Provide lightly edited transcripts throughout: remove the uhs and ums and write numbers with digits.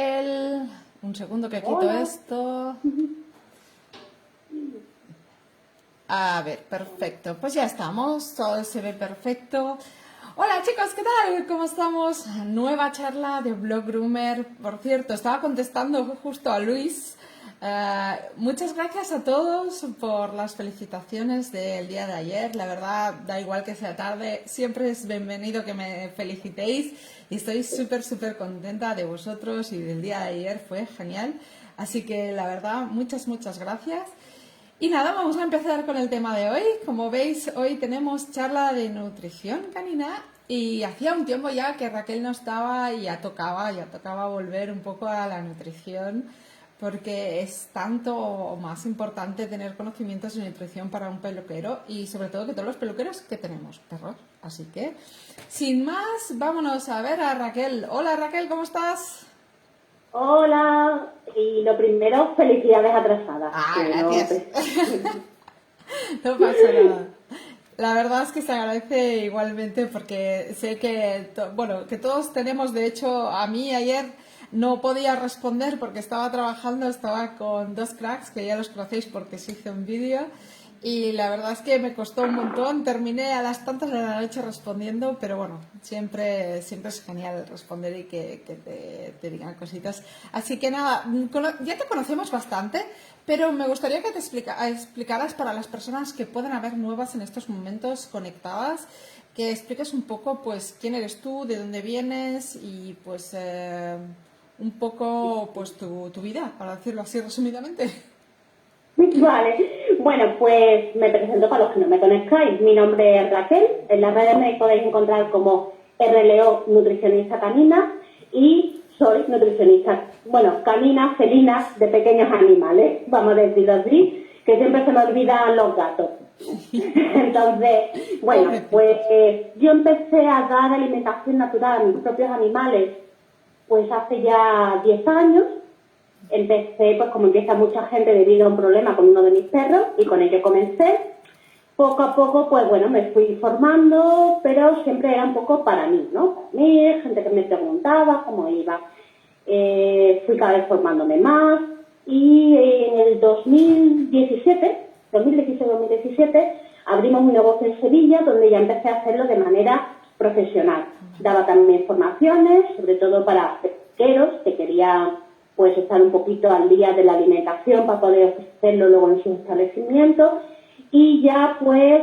Raquel. Un segundo que quito Hola. esto. A ver, perfecto. Pues ya estamos, todo se ve perfecto. Hola chicos, ¿qué tal? ¿Cómo estamos? Nueva charla de Blog Groomer. Por cierto, estaba contestando justo a Luis. Muchas gracias a todos por las felicitaciones del día de ayer. La verdad, da igual que sea tarde, siempre es bienvenido que me felicitéis y estoy súper contenta de vosotros y del día de ayer, fue genial. Así que la verdad, muchas gracias. Y nada, vamos a empezar con el tema de hoy. Como veis, hoy tenemos charla de nutrición canina y hacía un tiempo ya que Raquel no estaba y ya tocaba volver un poco a la nutrición porque es tanto o más importante tener conocimientos de nutrición para un peluquero y sobre todo que todos los peluqueros que tenemos perros. Así que, sin más, vámonos a ver a Raquel. Hola Raquel, ¿cómo estás? Hola. Y lo primero, felicidades atrasadas. Gracias. No pasa nada. La verdad es que se agradece igualmente porque sé que, que todos tenemos, de hecho, a mí ayer no podía responder porque estaba trabajando, estaba con dos cracks que ya los conocéis porque se hizo un vídeo y la verdad es que me costó un montón, terminé a las tantas de la noche respondiendo, pero bueno, siempre es genial responder y que te digan cositas. Así que nada, ya te conocemos bastante, pero me gustaría que te explicaras para las personas que pueden haber nuevas en estos momentos conectadas, que expliques un poco pues quién eres tú, de dónde vienes y pues un poco pues tu vida, para decirlo así resumidamente. Vale. Bueno, pues me presento para los que no me conozcáis. Mi nombre es Raquel. En las redes me podéis encontrar como RLO Nutricionista Canina y soy nutricionista, canina, felina, de pequeños animales, vamos a decirlo así, que siempre se me olvidan los gatos. Entonces, pues yo empecé a dar alimentación natural a mis propios animales pues hace ya 10 años. Empecé, pues como empieza mucha gente, debido a un problema con uno de mis perros, y con ello comencé. Poco a poco, pues me fui formando, pero siempre era un poco para mí, ¿no? Para mí, gente que me preguntaba cómo iba. Fui cada vez formándome más, y en el 2016-2017, abrimos un negocio en Sevilla, donde ya empecé a hacerlo de manera profesional. Daba también formaciones, sobre todo para peluqueros que querían pues estar un poquito al día de la alimentación para poder ofrecerlo luego en sus establecimientos, y ya pues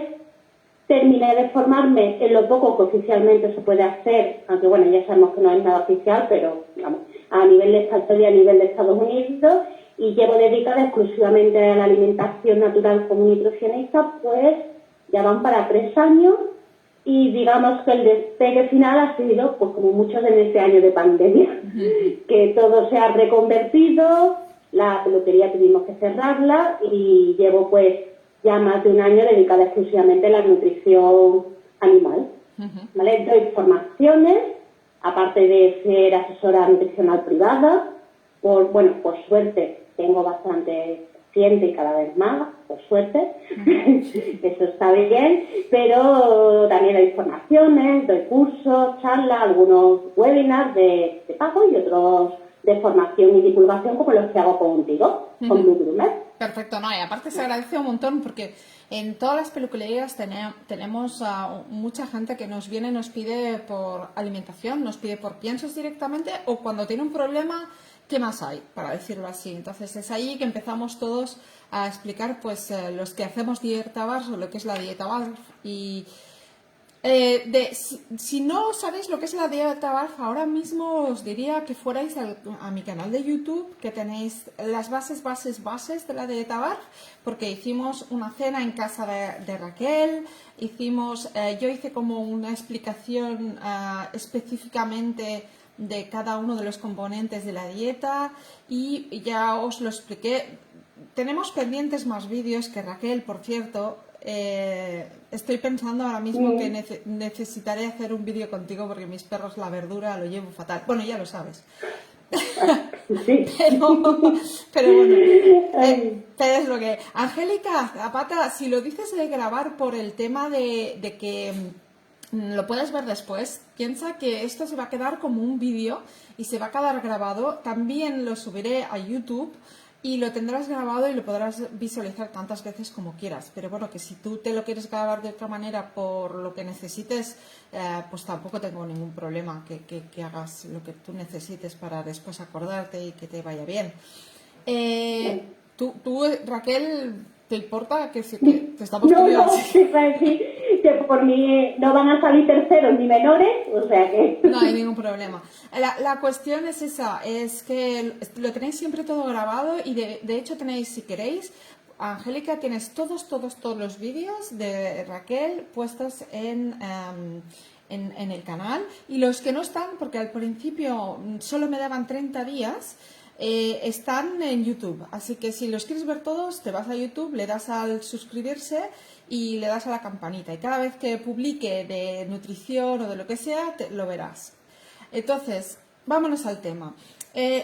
terminé de formarme en lo poco que oficialmente se puede hacer, aunque ya sabemos que no es nada oficial, pero a nivel de estatal y a nivel de Estados Unidos, y llevo dedicada exclusivamente a la alimentación natural como nutricionista, pues ya van para 3 años. Y digamos que el despegue final ha sido, pues como muchos en este año de pandemia, que todo se ha reconvertido, la peluquería tuvimos que cerrarla y llevo pues ya más de un año dedicada exclusivamente a la nutrición animal. ¿Vale? Doy formaciones, aparte de ser asesora nutricional privada, por suerte tengo bastante y cada vez más, por suerte, eso está bien, pero también doy formaciones, doy cursos, charlas, algunos webinars de pago y otros de formación y divulgación como los que hago contigo, con Blue Groomer. Perfecto, no, y aparte se agradece un montón porque en todas las peluquerías tenemos a mucha gente que nos viene y nos pide por alimentación, nos pide por piensos directamente o cuando tiene un problema, ¿qué más hay? Para decirlo así. Entonces es ahí que empezamos todos a explicar pues los que hacemos dieta BARF o lo que es la dieta BARF y si no sabéis lo que es la dieta BARF, ahora mismo os diría que fuerais a mi canal de YouTube, que tenéis las bases de la dieta BARF, porque hicimos una cena en casa de Raquel, yo hice como una explicación específicamente de cada uno de los componentes de la dieta y ya os lo expliqué. Tenemos pendientes más vídeos que Raquel, por cierto. Estoy pensando ahora mismo que necesitaré hacer un vídeo contigo porque mis perros la verdura lo llevo fatal. Bueno, ya lo sabes. Sí. pero bueno, es lo que... Angélica Zapata, si lo dices de grabar por el tema de que lo puedes ver después. Piensa que esto se va a quedar como un vídeo y se va a quedar grabado. También lo subiré a YouTube y lo tendrás grabado y lo podrás visualizar tantas veces como quieras. Pero bueno, que si tú te lo quieres grabar de otra manera por lo que necesites, pues tampoco tengo ningún problema que hagas lo que tú necesites para después acordarte y que te vaya bien. Tú, Raquel, ¿te importa que te estamos No, poniendo no, así? iba a decir que por mí no van a salir terceros ni menores, o sea que... No hay ningún problema. La cuestión es esa, es que lo tenéis siempre todo grabado y de hecho tenéis, si queréis, Angélica, tienes todos los vídeos de Raquel puestos en el canal, y los que no están, porque al principio solo me daban 30 días, están en YouTube. Así que si los quieres ver todos, te vas a YouTube, le das al suscribirse y le das a la campanita. Y cada vez que publique de nutrición o de lo que sea, lo verás. Entonces, vámonos al tema.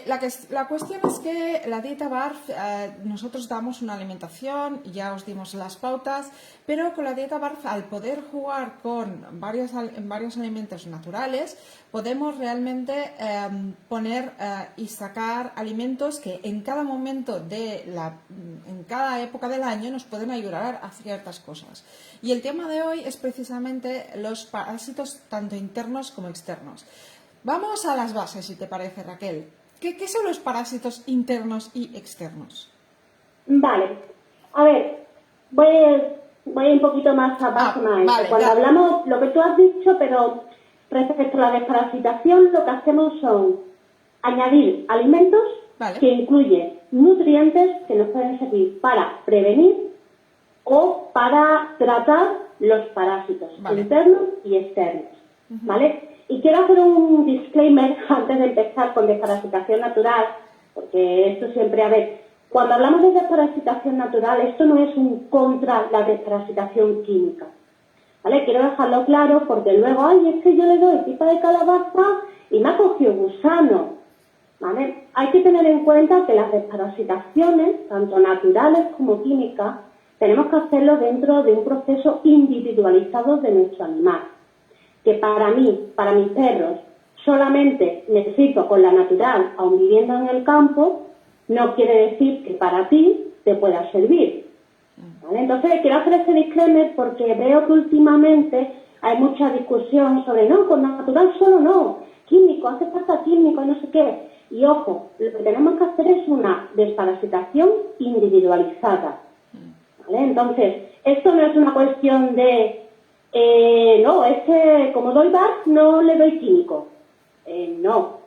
La cuestión es que la dieta BARF, nosotros damos una alimentación, ya os dimos las pautas, pero con la dieta BARF, al poder jugar con varios alimentos naturales, podemos realmente poner y sacar alimentos que en cada momento en cada época del año nos pueden ayudar a ciertas cosas. Y el tema de hoy es precisamente los parásitos tanto internos como externos. Vamos a las bases, si te parece, Raquel. ¿Qué son los parásitos internos y externos? Vale. A ver, voy un poquito más abajo. Vale, cuando hablamos, lo que tú has dicho, pero respecto a la desparasitación, lo que hacemos son añadir alimentos que incluyen nutrientes que nos pueden servir para prevenir o para tratar los parásitos internos y externos. ¿Vale? Y quiero hacer un disclaimer antes de empezar con desparasitación natural, porque esto siempre, a ver, cuando hablamos de desparasitación natural, esto no es un contra la desparasitación química, ¿vale? Quiero dejarlo claro porque luego, es que yo le doy pipa de calabaza y me ha cogido gusano, ¿vale? Hay que tener en cuenta que las desparasitaciones, tanto naturales como químicas, tenemos que hacerlo dentro de un proceso individualizado de nuestro animal. Que para mí, para mis perros, solamente necesito con la natural, aun viviendo en el campo, no quiere decir que para ti te pueda servir. ¿Vale? Entonces, quiero hacer este disclaimer porque veo que últimamente hay mucha discusión sobre, no, con natural solo no, químico, hace falta químico, no sé qué. Y ojo, lo que tenemos que hacer es una desparasitación individualizada. ¿Vale? Entonces, esto no es una cuestión de... no, es que como doy BARF no le doy químico. No,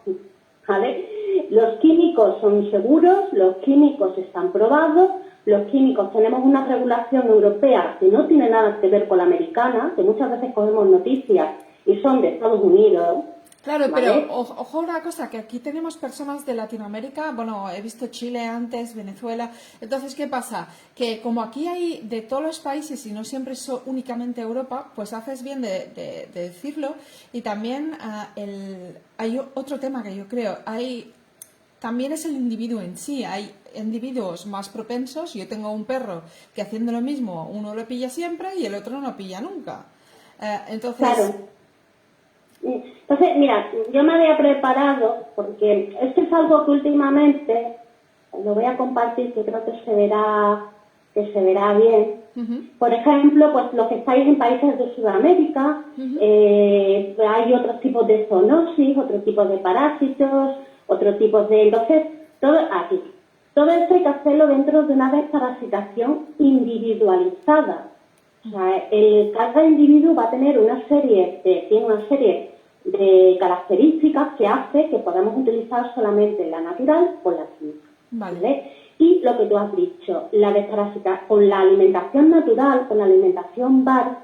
¿vale? Los químicos son seguros, los químicos están probados, los químicos tenemos una regulación europea que no tiene nada que ver con la americana, que muchas veces cogemos noticias y son de Estados Unidos. Claro, ¿vale? pero ojo una cosa, que aquí tenemos personas de Latinoamérica, bueno, he visto Chile antes, Venezuela, entonces, ¿qué pasa? Que como aquí hay de todos los países y no siempre es únicamente Europa, pues haces bien de decirlo. Y también hay otro tema que yo creo, también es el individuo en sí, hay individuos más propensos. Yo tengo un perro que haciendo lo mismo, uno lo pilla siempre y el otro no pilla nunca. Entonces... Claro. Entonces, mira, yo me había preparado, porque esto es algo que últimamente lo voy a compartir, que creo que se verá bien. Por ejemplo, pues los que estáis en países de Sudamérica, hay otros tipos de zoonosis, otros tipos de parásitos, otros tipos de... Entonces, todo esto hay que hacerlo dentro de una desparasitación individualizada. O sea, cada individuo va a tener tiene una serie de características que hace que podamos utilizar solamente la natural o la química. ¿Vale? Y lo que tú has dicho, con la alimentación natural, con la alimentación BARF,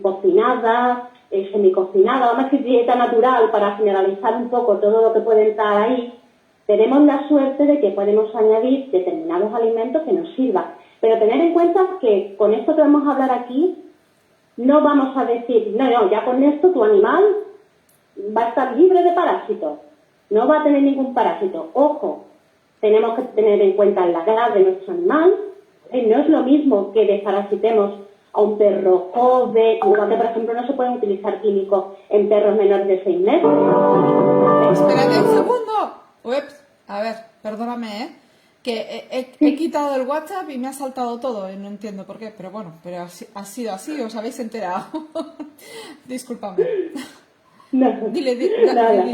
cocinada, semicocinada, vamos a decir dieta natural para generalizar un poco todo lo que puede entrar ahí, tenemos la suerte de que podemos añadir determinados alimentos que nos sirvan. Pero tener en cuenta que con esto que vamos a hablar aquí, no vamos a decir, no, ya con esto tu animal va a estar libre de parásitos, no va a tener ningún parásito. Ojo, tenemos que tener en cuenta la edad de nuestro animal. No es lo mismo que desparasitemos a un perro joven, igual que por ejemplo no se pueden utilizar químicos en perros menores de 6 meses. Espérate un segundo. Ups, a ver, perdóname, que he quitado el WhatsApp y me ha saltado todo, no entiendo por qué, pero bueno, pero ha sido así, os habéis enterado. Discúlpame. No, nada.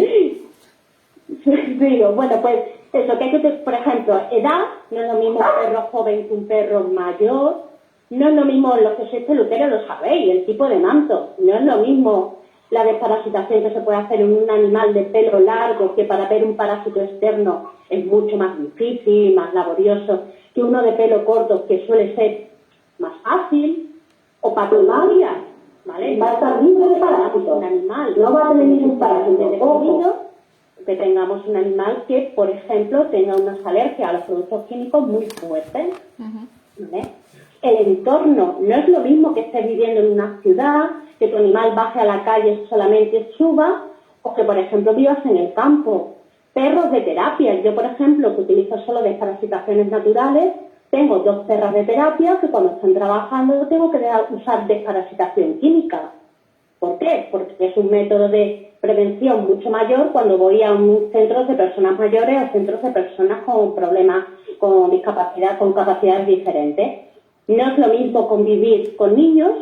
Digo, bueno, pues eso, que hay que, por ejemplo, edad, no es lo mismo un perro joven que un perro mayor, no es lo mismo, los que sois peluqueros lo sabéis, el tipo de manto, no es lo mismo la desparasitación que se puede hacer en un animal de pelo largo, que para ver un parásito externo es mucho más difícil, más laborioso, que uno de pelo corto, que suele ser más fácil, o patologías, ¿vale? Va a estar libre de parásitos, un animal no va a tener ningún parásito definido, que tengamos un animal que, por ejemplo, tenga unas alergias a los productos químicos muy fuertes, ¿vale? El entorno no es lo mismo que estés viviendo en una ciudad, que tu animal baje a la calle solamente suba, o que, por ejemplo, vivas en el campo. Perros de terapia. Yo, por ejemplo, que utilizo solo desparasitaciones naturales, tengo 2 perras de terapia que cuando están trabajando tengo que usar desparasitación química. ¿Por qué? Porque es un método de prevención mucho mayor cuando voy a un centro de personas mayores o centros de personas con problemas, con discapacidad, con capacidades diferentes. No es lo mismo convivir con niños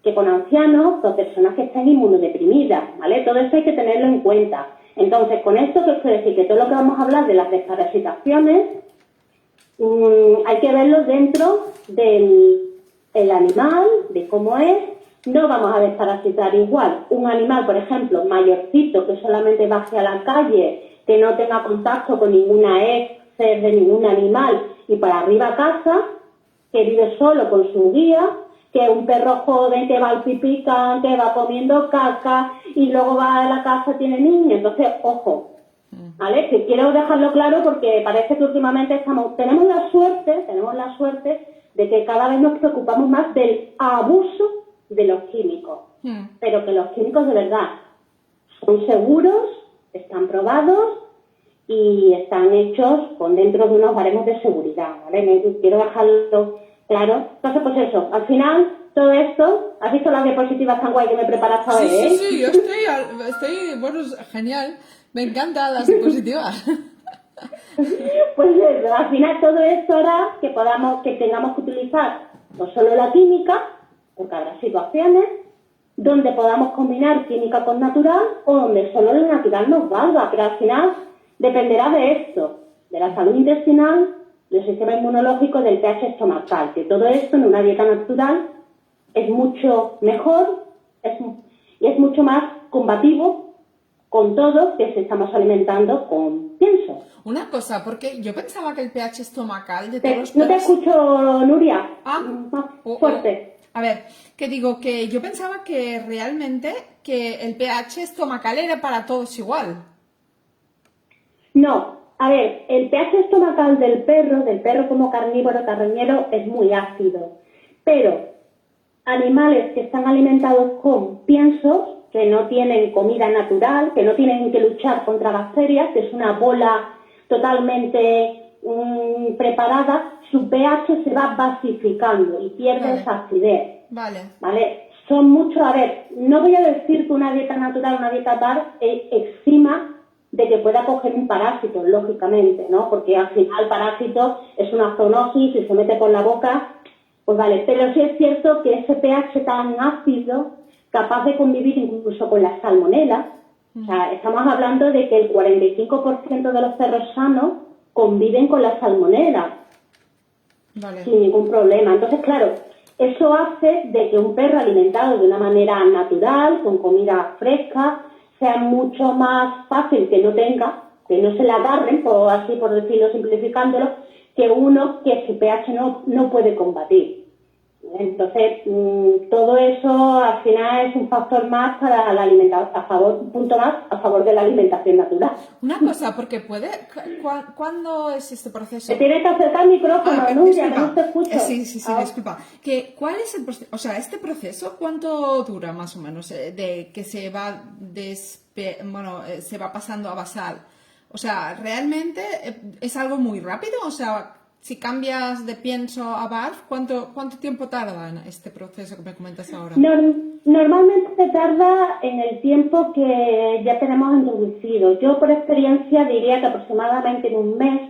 que con ancianos, con personas que estén inmunodeprimidas, ¿vale? Todo eso hay que tenerlo en cuenta. Entonces, con esto, ¿qué quiero decir? Que todo lo que vamos a hablar de las desparasitaciones hay que verlo dentro del animal, de cómo es. No vamos a desparasitar igual un animal, por ejemplo, mayorcito, que solamente baje a la calle, que no tenga contacto con ninguna heces de ningún animal y para arriba a casa, que vive solo con su guía, que un perro joven que va al pipicán, que va comiendo caca y luego va a la casa, tiene niños. Entonces, ojo, ¿vale? Que quiero dejarlo claro porque parece que últimamente tenemos la suerte de que cada vez nos preocupamos más del abuso de los químicos, pero que los químicos de verdad son seguros, están probados y están hechos con dentro de unos baremos de seguridad, ¿vale? Quiero dejarlo claro. Entonces, pues eso, al final, todo esto, ¿has visto las diapositivas tan guay que me preparas hoy? Sí, yo estoy, bueno, es genial, me encantan las diapositivas. Pues eso, al final todo esto hará que tengamos que utilizar no solo la química, porque habrá situaciones donde podamos combinar química con natural o donde solo lo natural nos valga, pero al final dependerá de esto, de la salud intestinal, del sistema inmunológico, del pH estomacal, que todo esto en una dieta natural es mucho mejor y es mucho más combativo con todo que si estamos alimentando con pienso. Una cosa, porque yo pensaba que el pH estomacal de todos los No te perros... escucho, Nuria. Fuerte. A ver, que digo que yo pensaba que realmente que el pH estomacal era para todos igual. No, a ver, el pH estomacal del perro como carnívoro carroñero es muy ácido, pero animales que están alimentados con piensos, que no tienen comida natural, que no tienen que luchar contra bacterias, que es una bola totalmente preparada, su pH se va basificando y pierde esa acidez. Vale. Son muchos, a ver, no voy a decir que una dieta natural, una dieta bar, exima de que pueda coger un parásito, lógicamente, ¿no? Porque al final el parásito es una zoonosis y se mete por la boca, pues vale, pero sí es cierto que ese pH tan ácido, capaz de convivir incluso con la salmonela, o sea, estamos hablando de que el 45% de los perros sanos conviven con la salmonela, sin ningún problema. Entonces, claro, eso hace de que un perro alimentado de una manera natural, con comida fresca, sea mucho más fácil que no se le agarren, por decirlo, simplificándolo, que uno que su pH no puede combatir. Entonces, todo eso al final es un factor más para la alimentación, un punto más a favor de la alimentación natural. Una cosa, porque ¿cuándo es este proceso? Te tienes que acercar el micrófono, Nuria, que no te escucho. Sí, disculpa. ¿Cuál es el proceso? O sea, este proceso, ¿cuánto dura más o menos? De que se va se va pasando a basal. O sea, ¿realmente es algo muy rápido? O sea, si cambias de pienso a BARF, ¿cuánto tiempo tarda en este proceso que me comentas ahora? Normalmente se tarda en el tiempo que ya tenemos introducido. Yo por experiencia diría que aproximadamente en un mes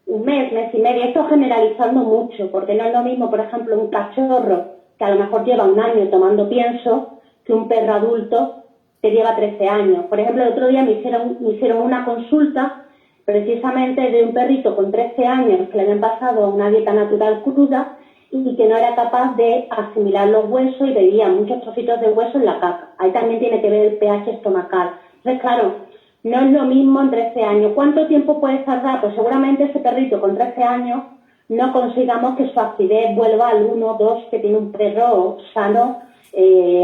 y medio. Esto generalizando mucho, porque no es lo mismo, por ejemplo, un cachorro que a lo mejor lleva un año tomando pienso que un perro adulto que lleva 13 años. Por ejemplo, el otro día me hicieron una consulta precisamente de un perrito con 13 años que le habían pasado una dieta natural cruda y que no era capaz de asimilar los huesos y bebía muchos trocitos de hueso en la caca. Ahí también tiene que ver el pH estomacal. Entonces, claro, no es lo mismo en 13 años. ¿Cuánto tiempo puede tardar? Pues seguramente ese perrito con 13 años no consigamos que su acidez vuelva al 1 2 que tiene un perro sano,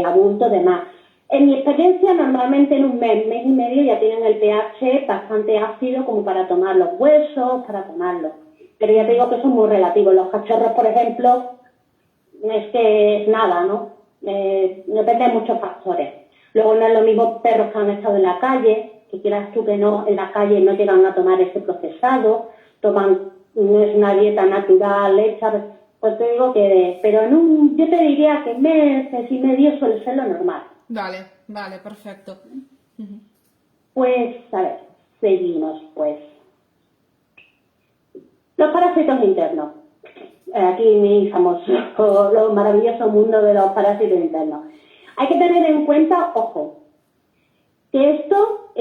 adulto, demás. En mi experiencia, normalmente en un mes y medio ya tienen el pH bastante ácido como para tomar los huesos, para tomarlo. Pero ya te digo que eso es muy relativo. Los cachorros, por ejemplo, es que es nada, ¿no? Depende de muchos factores. Luego no es lo mismo perros que han estado en la calle, que quieras tú que no, en la calle no llegan a tomar ese procesado, no es una dieta natural hecha, pues te digo que, pero yo te diría que mes y medio suele ser lo normal. Vale, perfecto. Pues, a ver, seguimos, pues. Los parásitos internos. Aquí mi famoso, lo maravilloso mundo de los parásitos internos. Hay que tener en cuenta, ojo, que esto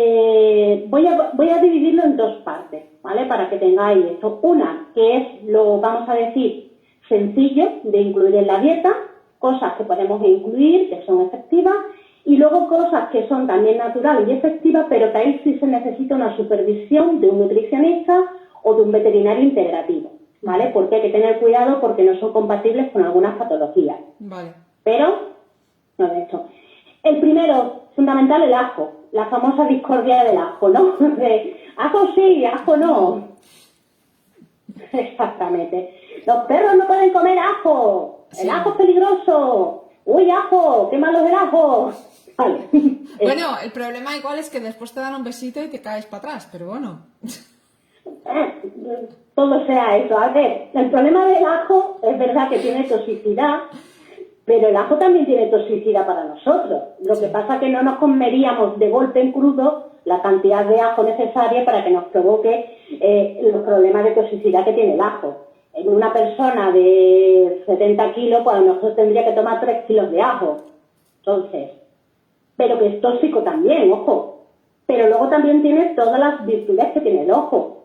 voy a dividirlo en dos partes, ¿vale? Para que tengáis esto. Una, que es lo, vamos a decir, sencillo de incluir en la dieta, cosas que podemos incluir, que son efectivas, y luego cosas que son también naturales y efectivas, pero que ahí sí se necesita una supervisión de un nutricionista o de un veterinario integrativo, ¿vale? Porque hay que tener cuidado porque no son compatibles con algunas patologías. Vale. Pero, no de esto. El primero, fundamental, el ajo. La famosa discordia del ajo, ¿no? De ajo sí, ajo no. Exactamente. Los perros no pueden comer ajo. Sí. El ajo es peligroso. Uy, ajo, qué malo es el ajo. Vale. Bueno, el problema igual es que después te dan un besito y te caes para atrás, pero bueno. Todo sea eso. A ver, el problema del ajo es verdad que tiene toxicidad, pero el ajo también tiene toxicidad para nosotros. Lo que pasa es que no nos comeríamos de golpe en crudo la cantidad de ajo necesaria para que nos provoque los problemas de toxicidad que tiene el ajo. En una persona de 70 kilos, pues a lo mejor tendría que tomar 3 kilos de ajo. Entonces, pero que es tóxico también, ojo. Pero luego también tiene todas las virtudes que tiene el ajo.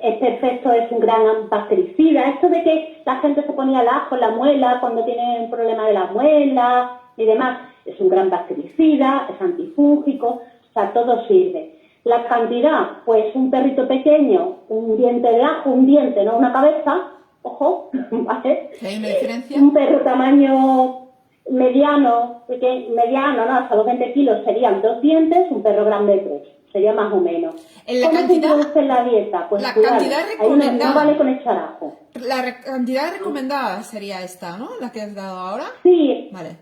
Este efecto es un gran bactericida. Esto de que la gente se ponía el ajo en la muela cuando tiene un problema de la muela y demás, es un gran bactericida, es antifúngico, o sea, todo sirve. La cantidad, pues un perrito pequeño, un diente de ajo, un diente, no una cabeza, ojo, ¿vale? ¿Hay una diferencia? Un perro tamaño mediano, ¿no? Hasta los 20 kilos serían 2 dientes, un perro grande 3. Sería más o menos. En la ¿Cómo cantidad, se introduce en la dieta? Pues la cuidado, cantidad ahí recomendada. no vale con echar ajo. Cantidad recomendada sería esta, ¿no? La que has dado ahora. Sí, Vale.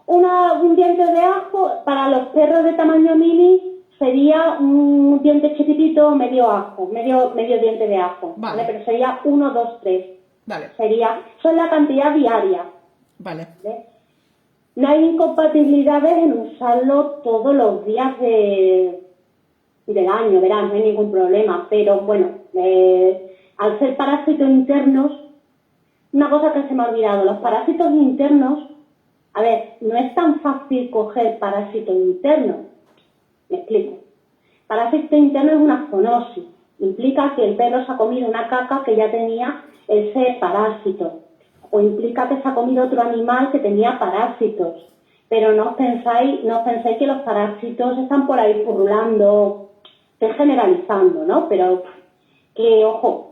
un diente de ajo para los perros de tamaño mini sería un diente chiquitito, medio ajo, medio diente de ajo, Vale. Pero sería 1, 2, 3. Vale. Son la cantidad diaria. Vale. ¿Vale? No hay incompatibilidades en usarlo todos los días del año, verán, no hay ningún problema, pero bueno, al ser parásitos internos, una cosa que se me ha olvidado, los parásitos internos, a ver, no es tan fácil coger parásitos internos, me explico. Parásito interno es una zoonosis, implica que el perro se ha comido una caca que ya tenía ese parásito, o implica que se ha comido otro animal que tenía parásitos, pero no penséis que los parásitos están por ahí purulando, estoy generalizando, ¿no? Pero que, ojo,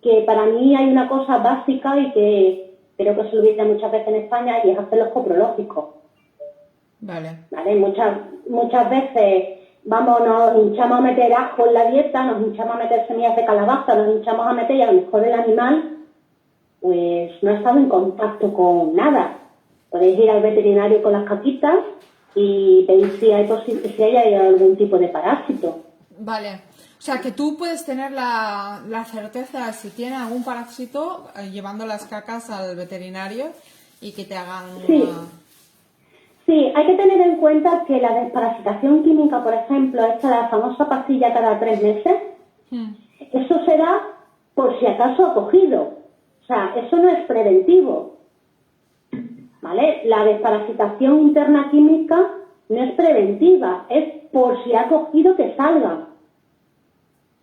que para mí hay una cosa básica y que creo que se olvida muchas veces en España y es hacer los coprológicos. Vale. ¿Vale? Muchas veces nos hinchamos a meter ajo en la dieta, nos hinchamos a meter semillas de calabaza, nos hinchamos a meter y a lo mejor el animal pues no ha estado en contacto con nada. Podéis ir al veterinario con las caquitas y veis si hay algún tipo de parásito. Vale. O sea, que tú puedes tener la certeza si tiene algún parásito llevando las cacas al veterinario y que te hagan Sí. una... Sí, hay que tener en cuenta que la desparasitación química, por ejemplo, esta la famosa pastilla cada 3 meses, eso será por si acaso ha cogido. O sea, eso no es preventivo, ¿vale? La desparasitación interna química no es preventiva, es por si ha cogido que salga.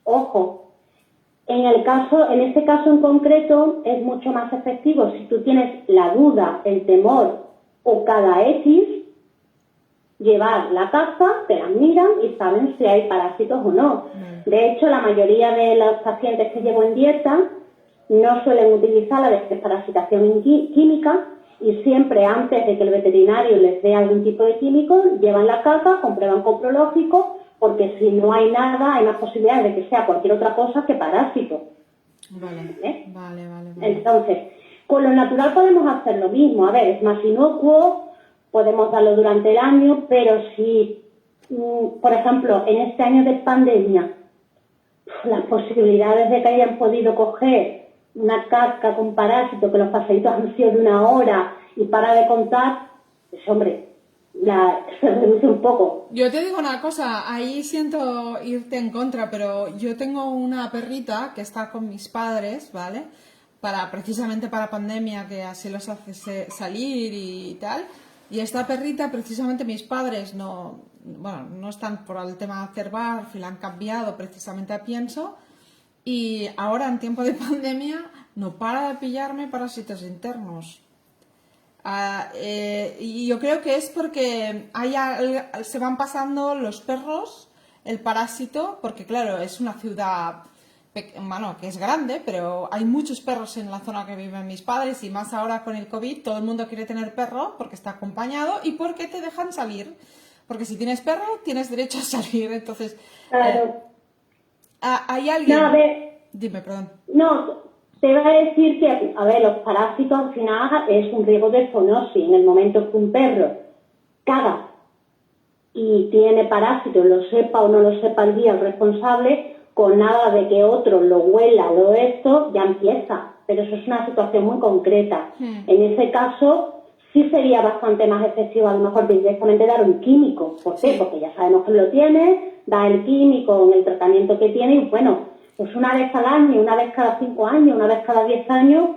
Ojo, en este caso en concreto es mucho más efectivo si tú tienes la duda, el temor o cada X, llevar la caja, te la miran y saben si hay parásitos o no. De hecho, la mayoría de los pacientes que llevo en dieta no suelen utilizar la desparasitación química y siempre antes de que el veterinario les dé algún tipo de químico, llevan la caja, comprueban con prológico, porque si no hay nada, hay más posibilidades de que sea cualquier otra cosa que parásito. Vale. Entonces, con lo natural podemos hacer lo mismo. A ver, es más inocuo, podemos darlo durante el año, pero si, por ejemplo, en este año de pandemia, las posibilidades de que hayan podido coger una casca con parásito, que los paseitos han sido de 1 hora y para de contar, pues hombre, se reduce un poco. Yo te digo una cosa, ahí siento irte en contra, pero yo tengo una perrita que está con mis padres, ¿vale? Precisamente para pandemia, que así los hace salir y tal. Y esta perrita, precisamente mis padres no están por el tema de hacer barf y la han cambiado precisamente a pienso. Y ahora en tiempo de pandemia no para de pillarme parásitos internos. Y yo creo que es porque se van pasando los perros el parásito, porque claro, es una ciudad que es grande, pero hay muchos perros en la zona que viven mis padres y más ahora con el COVID, todo el mundo quiere tener perro porque está acompañado y porque te dejan salir. Porque si tienes perro, tienes derecho a salir. Entonces, claro. ¿hay alguien? No, a ver. Dime, perdón. No, te iba a decir que, a ver, los parásitos al final es un riesgo de zoonosis. En el momento que un perro caga y tiene parásitos, lo sepa o no lo sepa el guía, el responsable, con nada de que otro lo huela, ya empieza. Pero eso es una situación muy concreta. En ese caso, sí sería bastante más efectivo a lo mejor directamente dar un químico. ¿Por qué? Porque ya sabemos que lo tiene, da el químico en el tratamiento que tiene y bueno, pues una vez al año, una vez cada 5 años, una vez cada 10 años,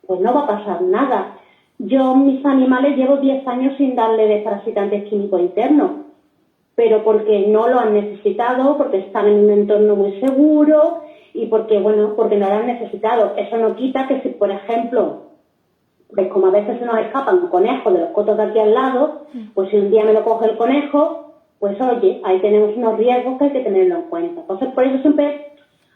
pues no va a pasar nada. Yo, mis animales, llevo 10 años sin darle desparasitantes químicos internos, pero porque no lo han necesitado, porque están en un entorno muy seguro y porque no lo han necesitado. Eso no quita que si, por ejemplo, pues como a veces se nos escapan conejos de los cotos de aquí al lado, pues si un día me lo coge el conejo, pues oye, ahí tenemos unos riesgos que hay que tenerlo en cuenta. Entonces, por eso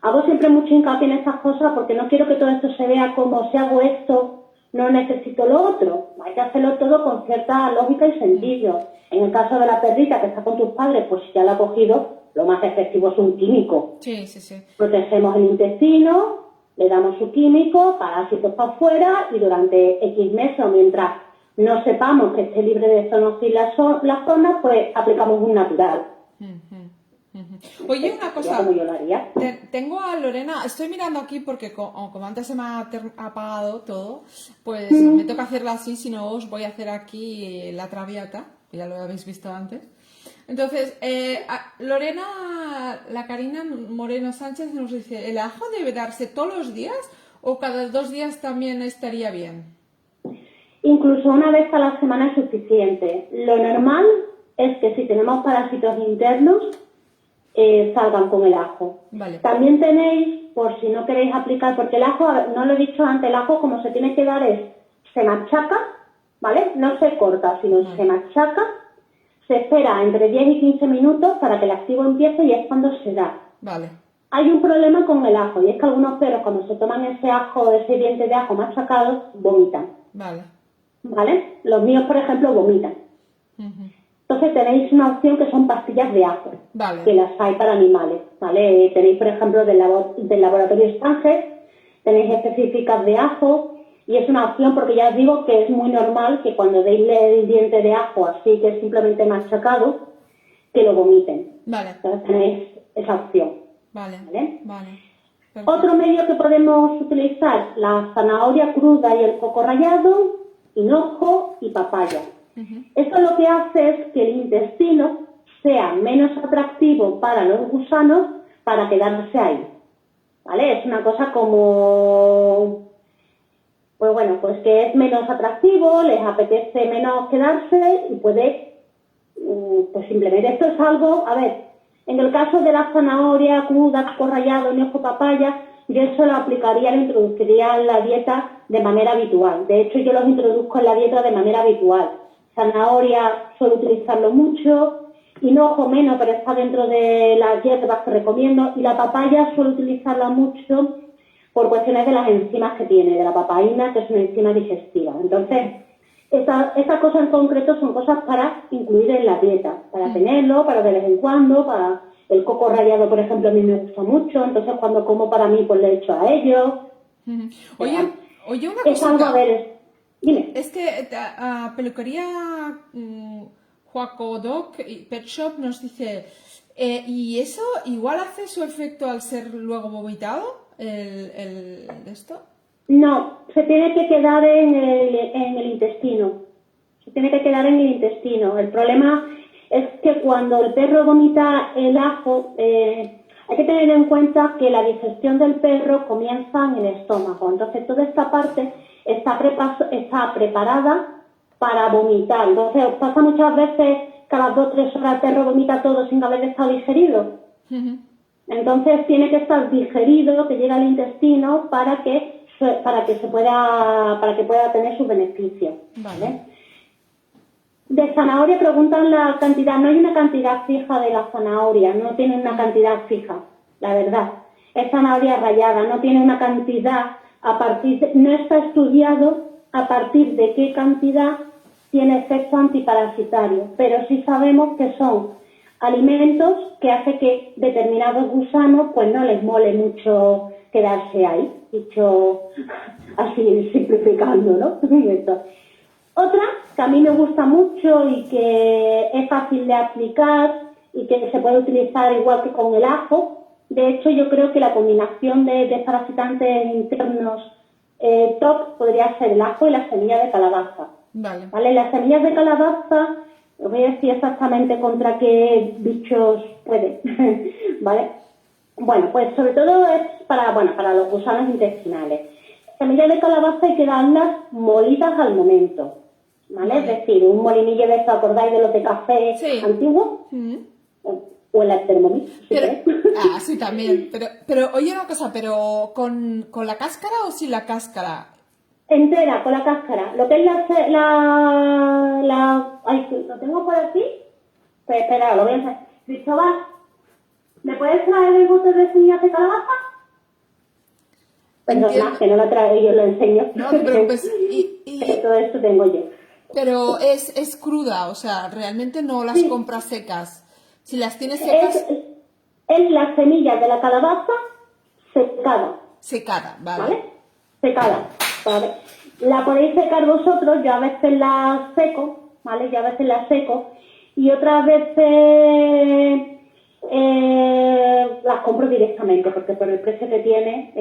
hago siempre mucho hincapié en estas cosas, porque no quiero que todo esto se vea como si hago esto, no necesito lo otro. Hay que hacerlo todo con cierta lógica y sentido. En el caso de la perrita que está con tus padres, pues si ya la ha cogido, lo más efectivo es un químico. Sí. Protegemos el intestino, le damos su químico, parásitos para afuera y durante X meses o mientras no sepamos que esté libre de zoonosis la zona, pues aplicamos un natural. Oye, una cosa, como yo lo haría. Tengo a Lorena, estoy mirando aquí porque como antes se me ha apagado todo, pues me toca hacerla así, si no os voy a hacer aquí la traviata, que ya lo habéis visto antes. Entonces, Lorena, la Karina Moreno Sánchez nos dice, ¿el ajo debe darse todos los días o cada 2 días también estaría bien? Incluso una vez a la semana es suficiente. Lo normal es que si tenemos parásitos internos, salgan con el ajo. Vale. También tenéis, por si no queréis aplicar, porque el ajo, no lo he dicho antes, el ajo como se tiene que dar se machaca, ¿vale? No se corta, sino se machaca, se espera entre 10 y 15 minutos para que el activo empiece y es cuando se da. Vale. Hay un problema con el ajo y es que algunos perros cuando se toman ese diente de ajo machacado, vomitan. ¿Vale? Los míos, por ejemplo, vomitan. Entonces tenéis una opción que son pastillas de ajo, que las hay para animales, ¿vale? Tenéis, por ejemplo, del laboratorio Stanger, tenéis específicas de ajo y es una opción porque ya os digo que es muy normal que cuando deis el diente de ajo así que es simplemente machacado, que lo vomiten. Vale. Entonces tenéis esa opción. Vale, ¿vale? vale. Perfecto. Otro medio que podemos utilizar, la zanahoria cruda y el coco rallado, hinojo y papaya. Esto lo que hace es que el intestino sea menos atractivo para los gusanos para quedarse ahí, ¿vale? Es una cosa como, pues bueno, pues que es menos atractivo, les apetece menos quedarse y puede, pues simplemente esto es algo, a ver, en el caso de la zanahoria cruda, coco rallado, hinojo, papaya, yo eso lo aplicaría, lo introduciría en la dieta de manera habitual. De hecho, yo los introduzco en la dieta de manera habitual. Zanahoria suelo utilizarlo mucho, hinojo menos, pero está dentro de las hierbas que recomiendo, y la papaya suelo utilizarla mucho por cuestiones de las enzimas que tiene, de la papaína, que es una enzima digestiva. Entonces, estas cosas en concreto son cosas para incluir en la dieta, para tenerlo, para de vez en cuando, para el coco rallado, por ejemplo, a mí me gusta mucho, entonces cuando como para mí, pues le echo a ellos. Oye, una Es algo, cosita. a ver, dime. Es que peluquería Joaco Doc y Pet Shop nos dice, ¿y eso igual hace su efecto al ser luego vomitado? ¿De esto? No, se tiene que quedar en el intestino. Se tiene que quedar en el intestino. El problema es que cuando el perro vomita el ajo, hay que tener en cuenta que la digestión del perro comienza en el estómago. Entonces, toda esta parte está preparada para vomitar. Entonces, pasa muchas veces que a las 2 o 3 horas el perro vomita todo sin haber estado digerido. Entonces, tiene que estar digerido, que llegue al intestino para que pueda tener sus beneficios. ¿Vale? De zanahoria preguntan la cantidad. No hay una cantidad fija de la zanahoria, no tiene una cantidad fija, la verdad. Es zanahoria rallada, no tiene una cantidad no está estudiado a partir de qué cantidad tiene efecto antiparasitario, pero sí sabemos que son alimentos que hace que determinados gusanos pues no les mole mucho quedarse ahí, dicho así simplificando, ¿no? Otra que a mí me gusta mucho y que es fácil de aplicar y que se puede utilizar igual que con el ajo. De hecho, yo creo que la combinación de desparasitantes internos top podría ser el ajo y la semilla de calabaza. ¿Vale? Las semillas de calabaza, os voy a decir exactamente contra qué bichos puede, ¿vale? Bueno, pues sobre todo es para los gusanos intestinales. Semillas de calabaza hay que darlas molidas al momento, ¿vale? Es decir, un molinillo de esto, ¿acordáis de los de café antiguo? O el Thermomix, sí, también. Pero oye una cosa, ¿pero con la cáscara o sin la cáscara? Entera, con la cáscara. Lo que es ay, lo tengo por aquí. Pues espera, lo voy a hacer. Cristóbal, ¿me puedes traer el bote de semillas de calabaza? Perdona, que no lo traigo, yo lo enseño. No te preocupes. Todo esto tengo yo. Pero es cruda, o sea, realmente no las compras secas. Si las tienes secas... Es las semillas de la calabaza secada. Secada, vale. Secada, ¿vale? La podéis secar vosotros, yo a veces la seco, ¿vale? Yo a veces la seco y otras veces las compro directamente porque por el precio que tiene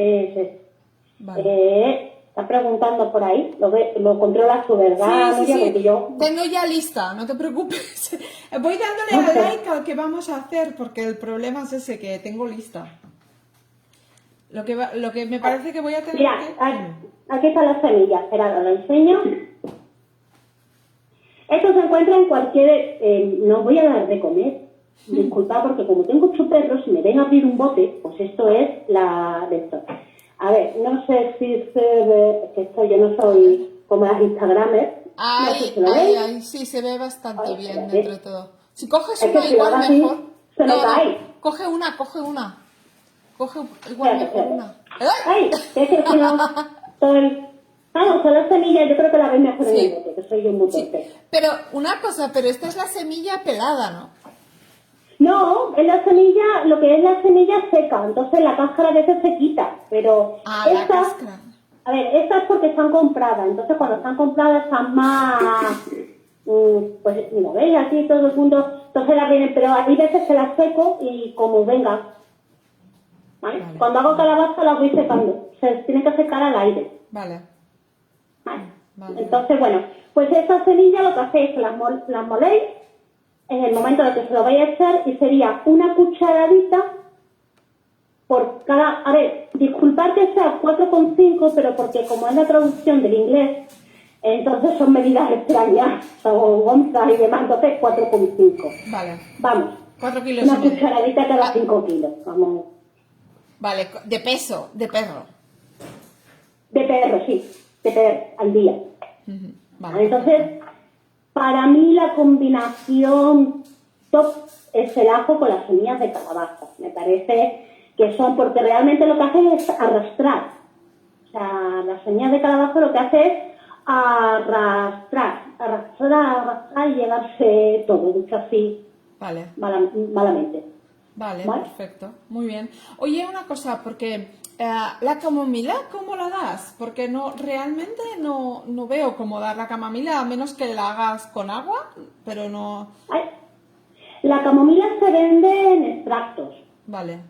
está preguntando por ahí, lo controla su verdad. Sí. Porque yo... Tengo ya lista, no te preocupes. Voy dándole al like al que vamos a hacer porque el problema es ese, que tengo lista. Lo que me parece que voy a tener Mira, aquí están las semillas. Espera, lo enseño. Esto se encuentra en cualquier... no voy a dar de comer. Disculpa, porque como tengo 8 perros y me ven a abrir un bote, pues esto es la de esto. A ver, no sé si se ve... Que esto yo no soy como las Instagramers. Ay, sí, se ve bastante bien dentro de todo. Si coges una si igual mejor... Se me cae. Coge una. Coge igual mejor una. ¡Ay! Es que si no... Vamos, son las semillas, yo creo que la ven mejor en el bote, que soy yo muy torpe. Pero una cosa, pero esta es la semilla pelada, ¿no? No, es la semilla, lo que es la semilla seca, entonces la cáscara a veces se quita, pero la cáscara. A ver, estas porque están compradas, entonces cuando están compradas están más, pues, ¿no veis? Aquí todo el mundo, entonces las vienen, pero hay veces que las seco y como venga, ¿vale? Vale. Cuando hago calabaza las voy secando, se tiene que secar al aire. Vale. ¿Vale? Vale. Entonces, bueno, pues esas semillas lo que hacéis es que las moléis en el momento en el que se lo vais a echar y sería una cucharadita por cada... A ver, disculpad que sea 4,5, pero porque como es la traducción del inglés, entonces son medidas extrañas, o onzas y demás, entonces 4,5. Vale. Vamos, 4 kilos una y medio. cucharadita cada 5 kilos, vamos. Vale, de peso, de perro. De perro, sí, de perro, al día. Ujú. Vale. Entonces, para mí la combinación top es el ajo con las semillas de calabaza. Me parece que son, porque realmente lo que hace es arrastrar. O sea, las semillas de calabaza lo que hace es arrastrar y llevarse todo, dicho así Vale. malamente. Vale, ¿Vale? perfecto. Muy bien. Oye, una cosa, porque la camomila, ¿cómo la das? Porque no realmente no veo cómo dar la camomila, a menos que la hagas con agua, pero no... Ay, la camomila se vende en extractos. Vale.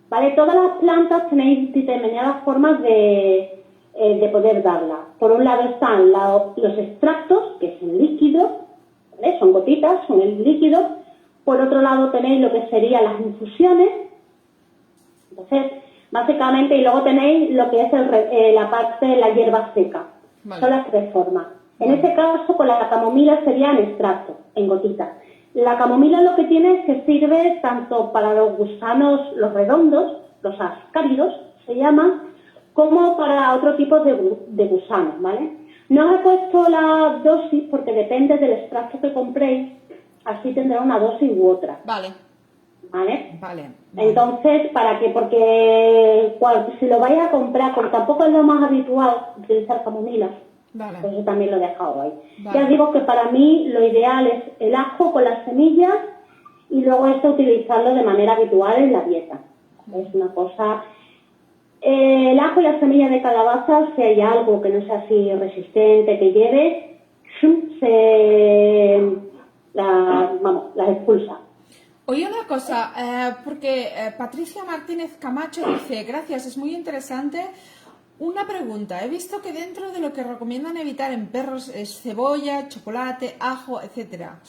¿Vale? Todas las plantas tenéis determinadas formas de poder darla. Por un lado están los extractos, que es en líquido, ¿vale? Son gotitas, son el líquido. Por otro lado tenéis lo que serían las infusiones. Entonces, básicamente, y luego tenéis lo que es la parte de la hierba seca. Vale. Son las tres formas. En este caso, con la camomila sería en extracto, en gotitas. La camomila lo que tiene es que sirve tanto para los gusanos, los redondos, los ascáridos, se llaman, como para otro tipo de gusanos, ¿vale? No os he puesto la dosis porque depende del extracto que compréis, así tendrá una dosis u otra, Vale. ¿vale? Vale. Entonces, ¿para qué? Porque si lo vais a comprar, porque tampoco es lo más habitual utilizar camomilas, Vale. por eso también lo he dejado ahí. Vale. Ya os digo que para mí lo ideal es el ajo con las semillas y luego esto utilizarlo de manera habitual en la dieta. Es una cosa... el ajo y las semillas de calabaza, si hay algo que no sea así resistente, que lleve, las expulsa. Oye, una cosa, porque Patricia Martínez Camacho dice, gracias, es muy interesante. Una pregunta, he visto que dentro de lo que recomiendan evitar en perros es cebolla, chocolate, ajo, etcétera.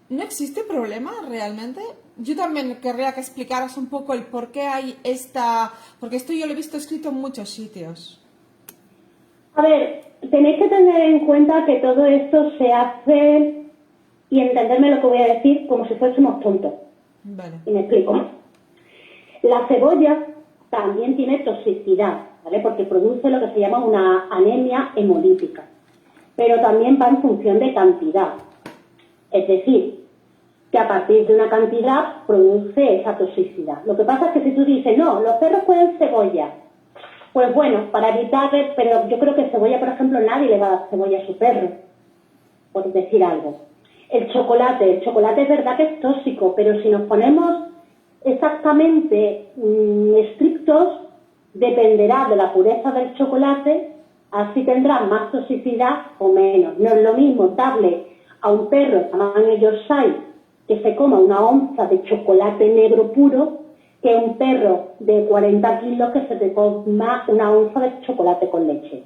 ¿No existe problema realmente? Yo también querría que explicaras un poco el por qué hay esta... Porque esto yo lo he visto escrito en muchos sitios. A ver, tenéis que tener en cuenta que todo esto se hace, y entenderme lo que voy a decir, como si fuésemos tontos. Vale. Y me explico. La cebolla también tiene toxicidad, ¿vale? Porque produce lo que se llama una anemia hemolítica. Pero también va en función de cantidad. Es decir, que a partir de una cantidad produce esa toxicidad. Lo que pasa es que si tú dices, no, los perros pueden cebolla, pues bueno, para evitar, pero yo creo que cebolla, por ejemplo, nadie le va a dar cebolla a su perro, por decir algo. El chocolate es verdad que es tóxico, pero si nos ponemos exactamente estrictos, dependerá de la pureza del chocolate, así tendrá más toxicidad o menos. No es lo mismo darle a un perro tamaño Yorkshire que se coma una onza de chocolate negro puro que un perro de 40 kilos que se te coma una onza de chocolate con leche.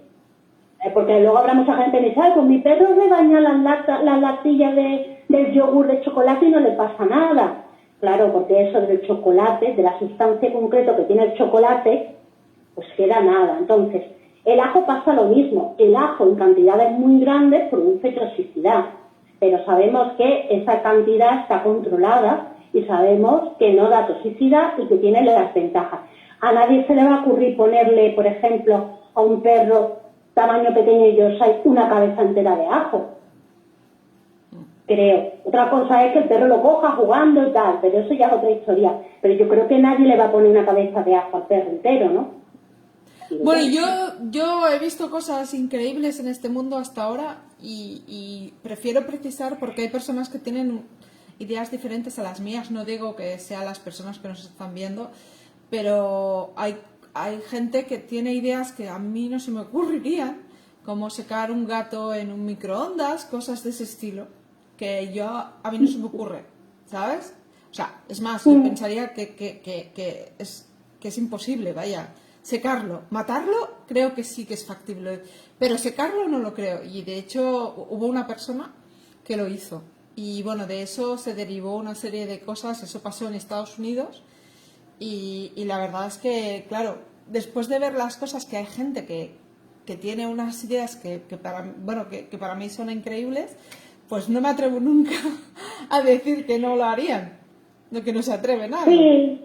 Porque luego habrá mucha gente que dice, ay, pues mi perro rebaña las latillas del yogur de chocolate y no le pasa nada. Claro, porque eso del chocolate, de la sustancia concreta que tiene el chocolate, pues queda nada. Entonces, el ajo pasa lo mismo. El ajo en cantidades muy grandes produce toxicidad, pero sabemos que esa cantidad está controlada y sabemos que no da toxicidad y que tiene las ventajas. A nadie se le va a ocurrir ponerle, por ejemplo, a un perro tamaño pequeño y Yorkshire una cabeza entera de ajo. Creo. Otra cosa es que el perro lo coja jugando y tal, pero eso ya es otra historia. Pero yo creo que nadie le va a poner una cabeza de ajo al perro entero, ¿no? Bueno, yo he visto cosas increíbles en este mundo hasta ahora y prefiero precisar porque hay personas que tienen ideas diferentes a las mías. No digo que sean las personas que nos están viendo, pero hay gente que tiene ideas que a mí no se me ocurrirían, como secar un gato en un microondas, cosas de ese estilo, que a mí no se me ocurre, ¿sabes? O sea, es más, yo pensaría que es imposible, vaya. Secarlo, matarlo creo que sí que es factible, pero secarlo no lo creo. Y de hecho hubo una persona que lo hizo. Y bueno, de eso se derivó una serie de cosas, eso pasó en Estados Unidos. Y la verdad es que, claro, después de ver las cosas, que hay gente que tiene unas ideas que para mí son increíbles, pues no me atrevo nunca a decir que no lo harían, no, que no se atreven a. Sí,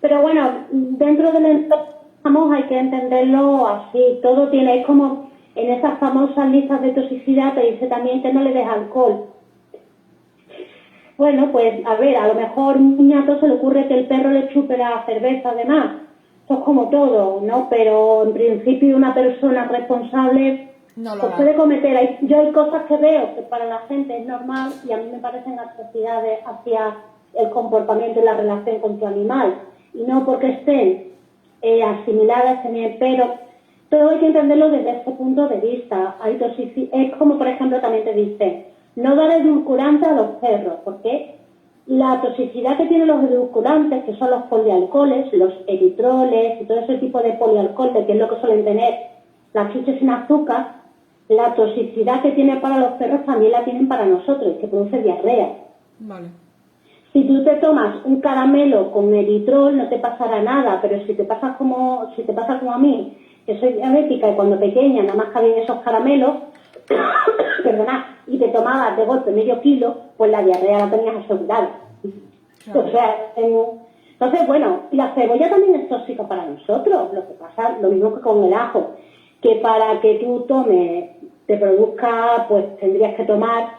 pero bueno, dentro del entorno hay que entenderlo así, todo tiene, es como en esas famosas listas de toxicidad te dice también que no le des alcohol. Bueno, pues a ver, a lo mejor un niñato se le ocurre que el perro le chupe la cerveza además, eso es como todo, ¿no? Pero en principio una persona responsable No lo pues hará. puede cometer, yo hay cosas que veo que para la gente es normal y a mí me parecen atrocidades hacia el comportamiento y la relación con tu animal, y no porque estén asimiladas también, pero todo hay que entenderlo desde este punto de vista. Es como, por ejemplo, también te dice, no dar edulcorante a los perros, porque la toxicidad que tienen los edulcorantes, que son los polialcoholes, los eritroles y todo ese tipo de polialcoholes, que es lo que suelen tener las chuches sin azúcar, la toxicidad que tiene para los perros también la tienen para nosotros, que produce diarrea. Vale. Si tú te tomas un caramelo con eritrol no te pasará nada, pero si te pasa como a mí, que soy diabética y cuando pequeña nada más cabían esos caramelos, perdona, y te tomabas de golpe medio kilo, pues la diarrea la tenías asegurada. Claro. O sea, entonces, bueno, y la cebolla también es tóxica para nosotros, lo que pasa, lo mismo que con el ajo, que para que tú tomes, te produzca, pues tendrías que tomar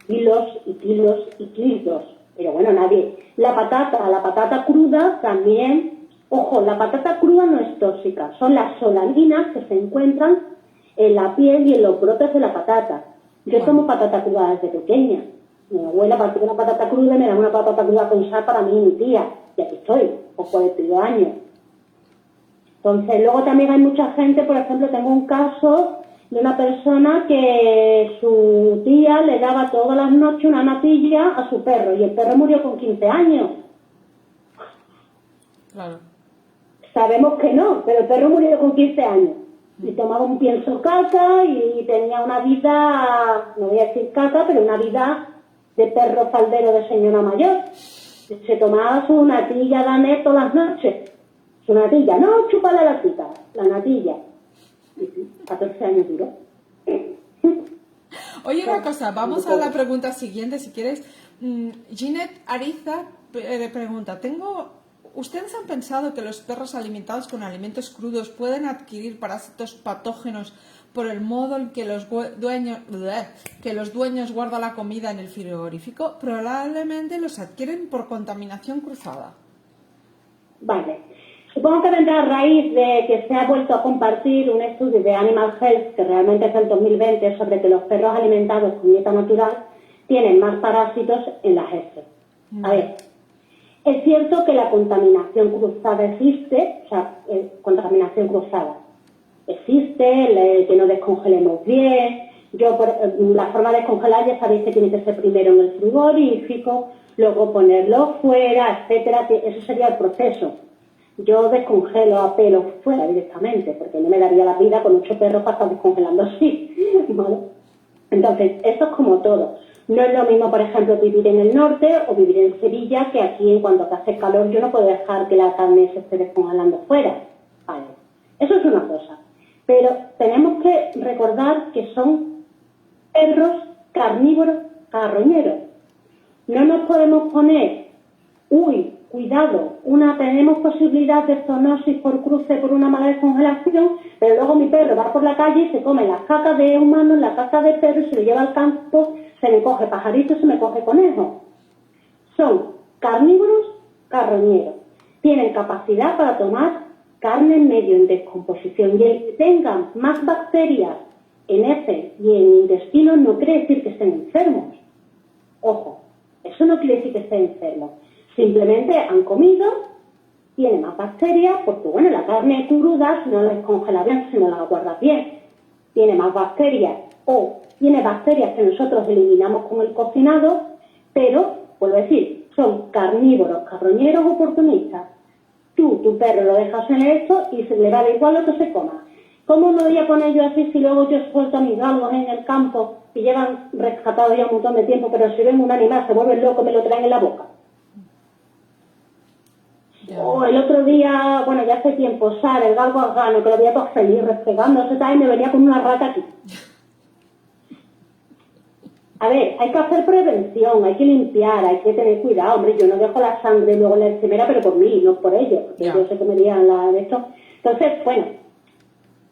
kilos y kilos y kilos. Pero bueno, nadie. La patata cruda también, ojo, la patata cruda no es tóxica, son las solaninas que se encuentran en la piel y en los brotes de la patata. Yo tomo patata cruda desde pequeña. Mi abuela partió una patata cruda y me da una patata cruda con sal para mí y mi tía. Y aquí estoy, con 42 años. Entonces, luego también hay mucha gente, por ejemplo, tengo un caso de una persona que su tía le daba todas las noches una natilla a su perro y el perro murió con 15 años. Claro. Sabemos que no, pero el perro murió con 15 años. Y tomaba un pienso caca y tenía una vida, no voy a decir caca, pero una vida de perro faldero de señora mayor. Se tomaba su natilla danés todas las noches. Su natilla, no, chúpale la tita, la natilla. 14 años duró. Oye, una cosa, vamos a la pregunta siguiente, si quieres. Ginette Ariza pregunta, ¿ustedes han pensado que los perros alimentados con alimentos crudos pueden adquirir parásitos patógenos por el modo en que los dueños guardan la comida en el frigorífico? Probablemente los adquieren por contaminación cruzada. Vale. Supongo que vendrá a raíz de que se ha vuelto a compartir un estudio de Animal Health, que realmente es del 2020, sobre que los perros alimentados con dieta natural tienen más parásitos en las heces. A ver, es cierto que la contaminación cruzada existe, o sea, contaminación cruzada existe, que no descongelemos bien. La forma de descongelar ya sabéis que tiene que ser primero en el frigorífico, luego ponerlo fuera, etcétera. Eso sería el proceso. Yo descongelo a pelo fuera directamente, porque no me daría la vida con 8 perros para estar descongelando así, ¿vale? Entonces, esto es como todo. No es lo mismo, por ejemplo, vivir en el norte o vivir en Sevilla, que aquí, en cuanto que hace calor, yo no puedo dejar que la carne se esté descongelando fuera. Vale. Eso es una cosa. Pero tenemos que recordar que son perros carnívoros carroñeros. No nos podemos poner, cuidado, tenemos posibilidad de zoonosis por cruce por una mala descongelación, pero luego mi perro va por la calle y se come las cacas de humanos, la caca de perro, y se lo lleva al campo, se me coge pajarito, se me coge conejo. Son carnívoros carroñeros. Tienen capacidad para tomar carne en medio en descomposición, y el que tengan más bacterias en heces y en intestino no quiere decir que estén enfermos. Ojo, eso no quiere decir que estén enfermos. Simplemente han comido, tiene más bacterias, porque bueno, la carne cruda, si no la descongelas bien, si no la guardas bien, tiene más bacterias, o tiene bacterias que nosotros eliminamos con el cocinado, pero, vuelvo a decir, son carnívoros, carroñeros, oportunistas. Tú, tu perro, lo dejas en esto y se le va da igual lo que se coma. ¿Cómo me voy a poner yo así si luego yo suelto a mis galgos en el campo y llevan rescatados ya un montón de tiempo, pero si ven un animal se vuelven locos, me lo traen en la boca? O el otro día, bueno, ya hace tiempo, Sara, el galgo afgano, que lo veía todo feliz, restregándose, y me venía con una rata aquí. A ver, hay que hacer prevención, hay que limpiar, hay que tener cuidado. Hombre, yo no dejo la sangre luego en la encimera, pero por mí, no por ellos, porque yo sé que me digan la de esto. Entonces, bueno,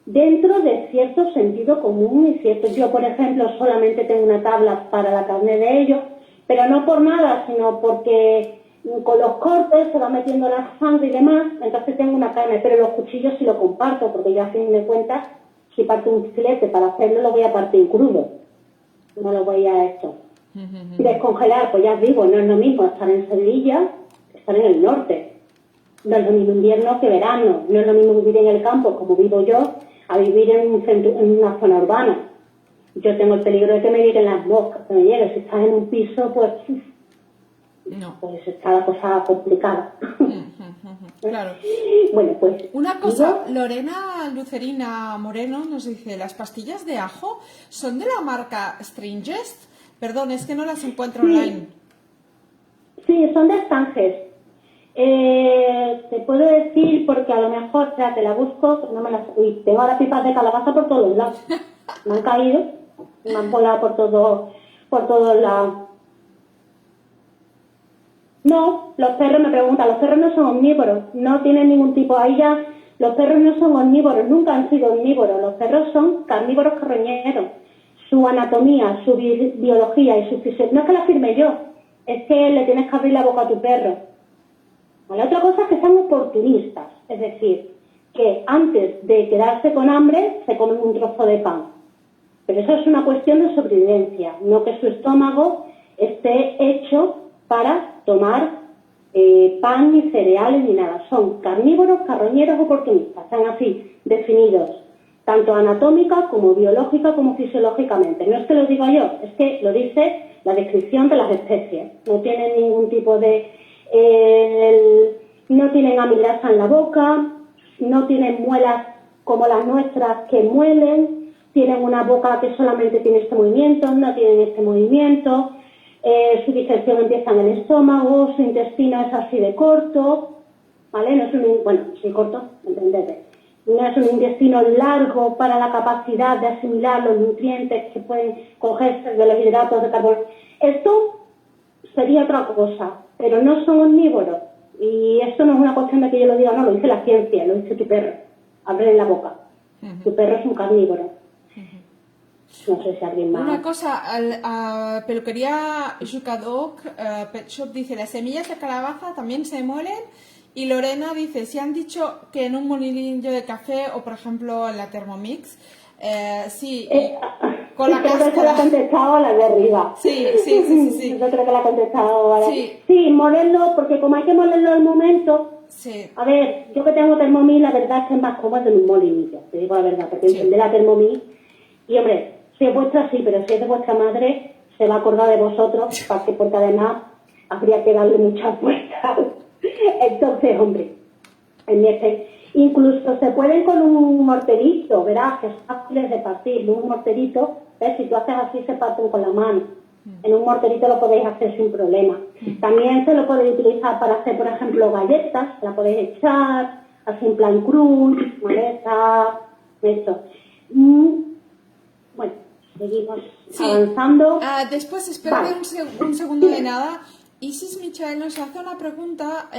dentro de cierto sentido común y cierto, yo por ejemplo solamente tengo una tabla para la carne de ellos, pero no por nada, sino porque con los cortes se va metiendo la sangre y demás, entonces tengo una carne, pero los cuchillos sí lo comparto, porque yo a fin de cuentas, si parto un filete para hacerlo, lo voy a partir crudo. No lo voy a esto. Descongelar, pues ya os digo, no es lo mismo estar en Sevilla que estar en el norte. No es lo mismo invierno que verano. No es lo mismo vivir en el campo, como vivo yo, a vivir en un centro, en una zona urbana. Yo tengo el peligro de que me lleguen las moscas, que me lleguen. Si estás en un piso, pues pues está la cosa complicada. Claro. Bueno, pues... Una cosa, Lorena Lucerina Moreno nos dice, ¿las pastillas de ajo son de la marca Stringest? Perdón, es que no las encuentro online. Sí, son de Stanges. Te puedo decir, porque a lo mejor, o sea, te la busco, no me las... Uy, tengo ahora pipas de calabaza por todos lados. Me han caído, me han volado por todos lados. No, los perros me preguntan, los perros no son omnívoros, no tienen ningún tipo, ahí ya, los perros no son omnívoros, nunca han sido omnívoros, los perros son carnívoros carroñeros. Su anatomía, su biología y su fisiología, no es que la firme yo, es que le tienes que abrir la boca a tu perro. La otra cosa es que son oportunistas, es decir, que antes de quedarse con hambre se comen un trozo de pan. Pero eso es una cuestión de sobrevivencia, no que su estómago esté hecho para tomar pan ni cereales ni nada. Son carnívoros, carroñeros, oportunistas. Están así definidos, tanto anatómica como biológica como fisiológicamente. No es que lo diga yo, es que lo dice la descripción de las especies. No tienen ningún tipo de... no tienen amilasa en la boca, no tienen muelas como las nuestras que muelen, tienen una boca que solamente tiene este movimiento, no tienen este movimiento... su digestión empieza en el estómago, su intestino es así de corto, ¿vale? No es sí corto, entendete. No es un intestino largo para la capacidad de asimilar los nutrientes que pueden cogerse de los hidratos de carbono. Esto sería otra cosa, pero no son omnívoros. Y esto no es una cuestión de que yo lo diga, no, lo dice la ciencia, lo dice tu perro. Abre la boca. Tu perro es un carnívoro. No sé si alguien más... Una cosa, a peluquería Jukadok Pet Shop dice, las semillas de calabaza también se muelen. Y Lorena dice, si han dicho que en un molinillo de café o por ejemplo en la Thermomix, sí, con la cáscara... Creo que la ha contestado a la de arriba. Sí. Yo creo que la ha contestado a la... Sí. Sí, molerlo, porque como hay que molerlo al momento... Sí. A ver, yo que tengo Thermomix, la verdad es que es más cómodo en un molinillo, te digo la verdad, porque enciende la Thermomix y hombre... Si es vuestra, sí, pero si es de vuestra madre, se va a acordar de vosotros, porque además habría que darle muchas vueltas. Entonces, hombre, incluso se pueden con un morterito, verás, que son fáciles de partir, un morterito, ¿ves? Si tú haces así, se parten con la mano. En un morterito lo podéis hacer sin problema. También se lo podéis utilizar para hacer, por ejemplo, galletas, la podéis echar, así en plan crunch, maleta, esto. Bueno. Seguimos avanzando. Después, espérame un segundo de nada. Isis Michael nos hace una pregunta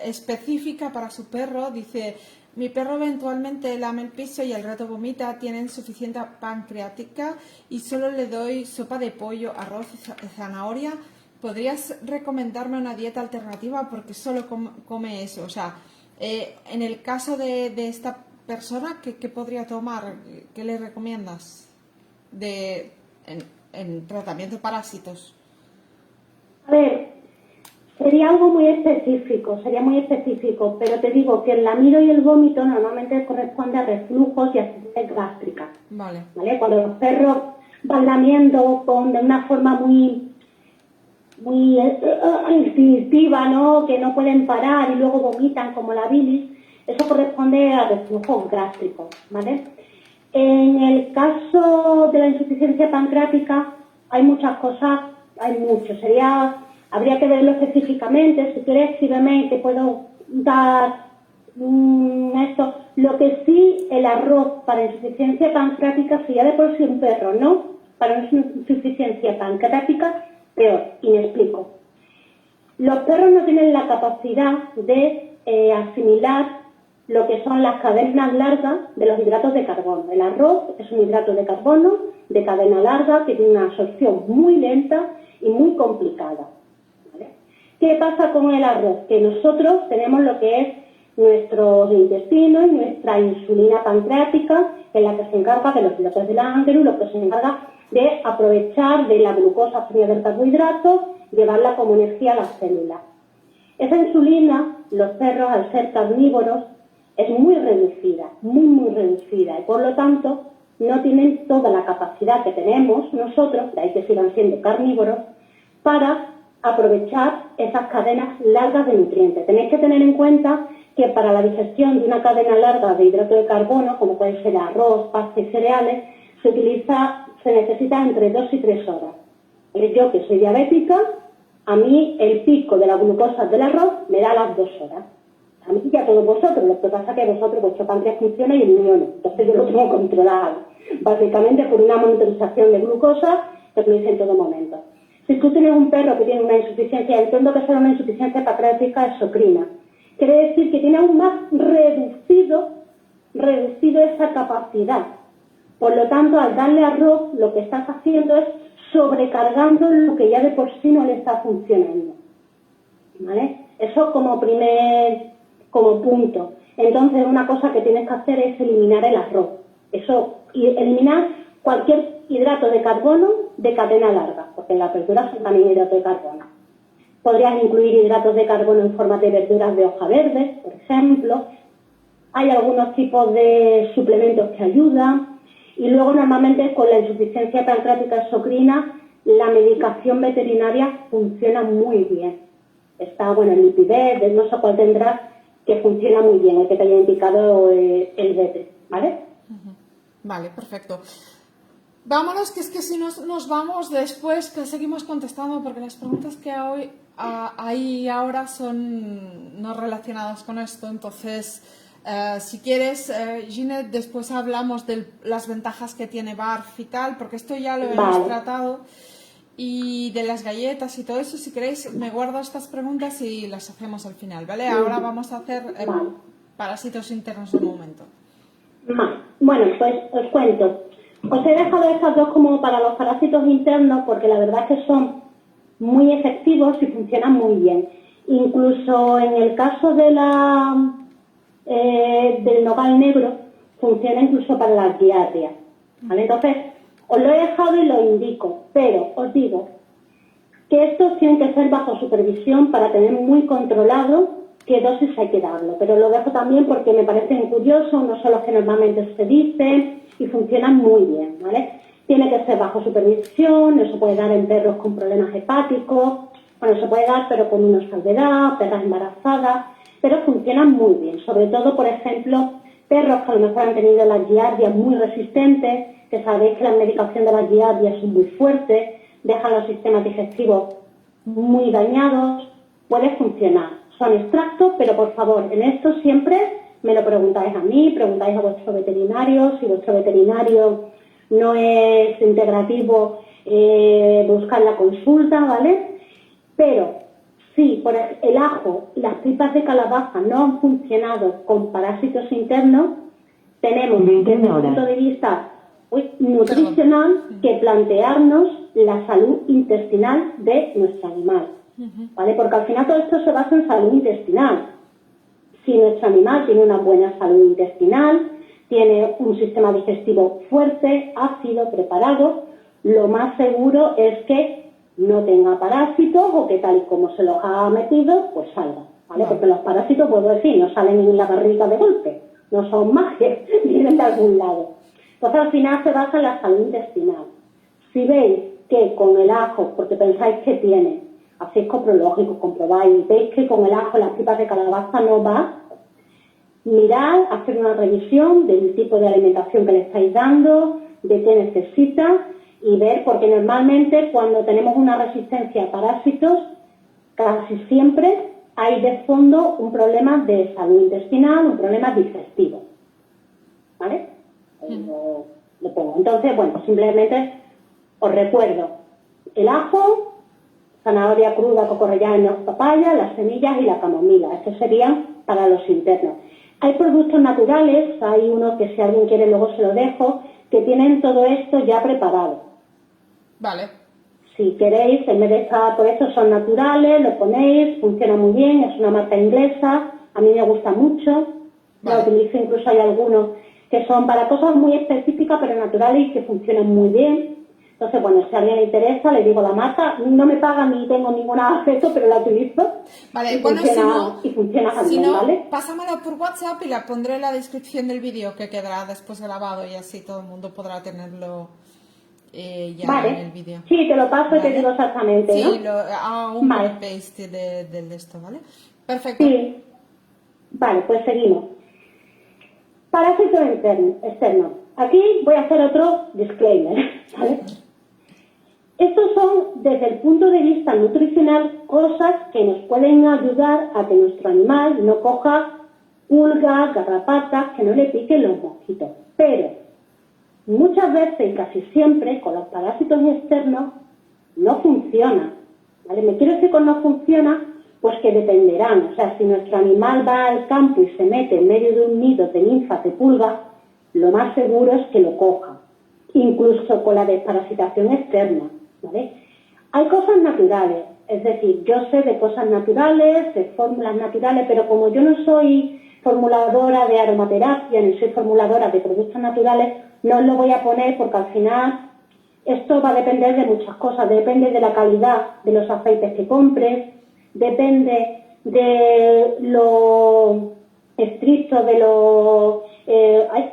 específica para su perro. Dice, mi perro eventualmente lame el piso y al rato vomita, tiene insuficiencia pancreática y solo le doy sopa de pollo, arroz y zanahoria. ¿Podrías recomendarme una dieta alternativa? Porque solo come eso. O sea, en el caso de esta persona, ¿qué podría tomar? ¿Qué le recomiendas? En tratamiento de parásitos. A ver, sería muy específico, pero te digo que el lamido y el vómito normalmente corresponde a reflujos y acidez gástrica. Vale. Cuando los perros van lamiendo de una forma muy muy instintiva, ¿no? Que no pueden parar y luego vomitan como la bilis, eso corresponde a reflujo gástrico, ¿vale? En el caso de la insuficiencia pancreática hay muchas cosas, hay mucho, habría que verlo específicamente. Si quieres, escríbeme que puedo dar esto. Lo que sí, el arroz para insuficiencia pancreática, si ya de por sí un perro no, para una insuficiencia pancreática, peor, y me explico. Los perros no tienen la capacidad de asimilar lo que son las cadenas largas de los hidratos de carbono. El arroz es un hidrato de carbono de cadena larga que tiene una absorción muy lenta y muy complicada, ¿vale? ¿Qué pasa con el arroz? Que nosotros tenemos lo que es nuestros intestinos y nuestra insulina pancreática, en la que se encarga de los hidratos de la sangre y lo que se encarga de aprovechar de la glucosa obtenida del carbohidrato, llevarla como energía a las células. Esa insulina, los perros, al ser carnívoros, es muy reducida, muy reducida, y por lo tanto no tienen toda la capacidad que tenemos nosotros, de ahí que sigan siendo carnívoros, para aprovechar esas cadenas largas de nutrientes. Tenéis que tener en cuenta que para la digestión de una cadena larga de hidrato de carbono, como puede ser arroz, pasta y cereales, se necesita entre 2 y 3 horas. Yo, que soy diabética, a mí el pico de la glucosa del arroz me da las 2 horas. A mí y a todos vosotros, lo que pasa es que vosotros, vuestro páncreas funciona y el mío no. Entonces yo lo tengo controlado, básicamente por una monitorización de glucosa que lo hice en todo momento. Si tú tienes un perro que tiene una insuficiencia, entiendo que será una insuficiencia pancreática exocrina. Quiere decir que tiene aún más reducido esa capacidad. Por lo tanto, al darle arroz, lo que estás haciendo es sobrecargando lo que ya de por sí no le está funcionando, ¿vale? Eso como punto. Entonces, una cosa que tienes que hacer es eliminar el arroz. Y eliminar cualquier hidrato de carbono de cadena larga, porque en las verduras son también hidratos de carbono. Podrías incluir hidratos de carbono en forma de verduras de hoja verde, por ejemplo. Hay algunos tipos de suplementos que ayudan. Y luego, normalmente, con la insuficiencia pancreática exocrina, la medicación veterinaria funciona muy bien. Está, el Lipibec, no sé cuál tendrás, que funciona muy bien, el que te haya indicado el vete, ¿vale? Vale, perfecto. Vámonos, que es que si nos vamos después, que seguimos contestando, porque las preguntas que hay ahora son no relacionadas con esto. Entonces, si quieres, Ginette, después hablamos de las ventajas que tiene BARF y tal, porque esto ya lo hemos tratado. Y de las galletas y todo eso, si queréis, me guardo estas preguntas y las hacemos al final, ¿vale? Ahora vamos a hacer parásitos internos de momento. Bueno, pues os cuento. Os he dejado estas dos como para los parásitos internos porque la verdad es que son muy efectivos y funcionan muy bien. Incluso en el caso de del nogal negro, funciona incluso para las diarreas, ¿vale? Entonces, os lo he dejado y lo indico, pero os digo que estos tienen que ser bajo supervisión para tener muy controlado qué dosis hay que darlo. Pero lo dejo también porque me parecen curiosos, no son los que normalmente se dicen y funcionan muy bien, ¿vale? Tiene que ser bajo supervisión, no se puede dar en perros con problemas hepáticos, se puede dar pero con una salvedad, perras embarazadas, pero funcionan muy bien. Sobre todo, por ejemplo, perros que a lo mejor han tenido las giardias muy resistentes, que sabéis que la medicación de las giardias son muy fuertes, dejan los sistemas digestivos muy dañados, puede funcionar. Son extractos, pero por favor, en esto siempre me lo preguntáis a mí, preguntáis a vuestro veterinario. Si vuestro veterinario no es integrativo, buscad la consulta, ¿vale? Pero si por el ajo y las pipas de calabaza no han funcionado con parásitos internos, tenemos desde el punto de vista nutricional que plantearnos la salud intestinal de nuestro animal, ¿vale? Porque al final todo esto se basa en salud intestinal. Si nuestro animal tiene una buena salud intestinal, tiene un sistema digestivo fuerte, ácido, preparado, lo más seguro es que no tenga parásitos o que tal y como se los ha metido, pues salga, ¿vale? Porque los parásitos, puedo decir, no salen en la barriga de golpe, no son magias, vienen de algún lado. Entonces al final se basa en la salud intestinal. Si veis que con el ajo, porque pensáis que tiene, hacéis coprológicos, comprobáis, veis que con el ajo las tripas de calabaza no va, mirad, hacer una revisión del tipo de alimentación que le estáis dando, de qué necesita y ver, porque normalmente cuando tenemos una resistencia a parásitos, casi siempre hay de fondo un problema de salud intestinal, un problema digestivo. ¿Vale? Lo pongo. Entonces, bueno, simplemente os recuerdo el ajo, zanahoria cruda, cocorrellana, papaya, las semillas y la camomila. Estos serían para los internos. Hay productos naturales, hay uno que si alguien quiere luego se lo dejo, que tienen todo esto ya preparado. Vale. Si queréis, en vez de estar por esto, son naturales, lo ponéis, funciona muy bien, es una marca inglesa, a mí me gusta mucho, Vale. lo utilizo, incluso hay algunos que son para cosas muy específicas pero naturales y que funcionan muy bien. Entonces, bueno, si a alguien le interesa, le digo la marca, no me paga ni tengo ningún acceso, pero la utilizo. Vale, y bueno, funciona, y funciona si bien, no, ¿vale? pásamelo por WhatsApp y la pondré en la descripción del vídeo que quedará después grabado y así todo el mundo podrá tenerlo ya Vale. en el vídeo. Sí, te lo paso y te Vale. digo exactamente, Sí, ¿no? hago un Vale. copy-paste de esto, ¿vale? Perfecto. Sí. Vale, pues seguimos. Parásito externo. Aquí voy a hacer otro disclaimer, ¿vale? Estos son, desde el punto de vista nutricional, cosas que nos pueden ayudar a que nuestro animal no coja pulgas, garrapatas, que no le piquen los mosquitos. Pero muchas veces y casi siempre con los parásitos externos no funciona, ¿vale? Me quiero decir con no funciona, pues que dependerán. O sea, si nuestro animal va al campo y se mete en medio de un nido de ninfas de pulgas, lo más seguro es que lo coja, incluso con la desparasitación externa, ¿vale? Hay cosas naturales, es decir, yo sé de cosas naturales, de fórmulas naturales, pero como yo no soy formuladora de aromaterapia ni soy formuladora de productos naturales, no os lo voy a poner porque al final esto va a depender de muchas cosas, depende de la calidad de los aceites que compres, depende de lo estricto de lo...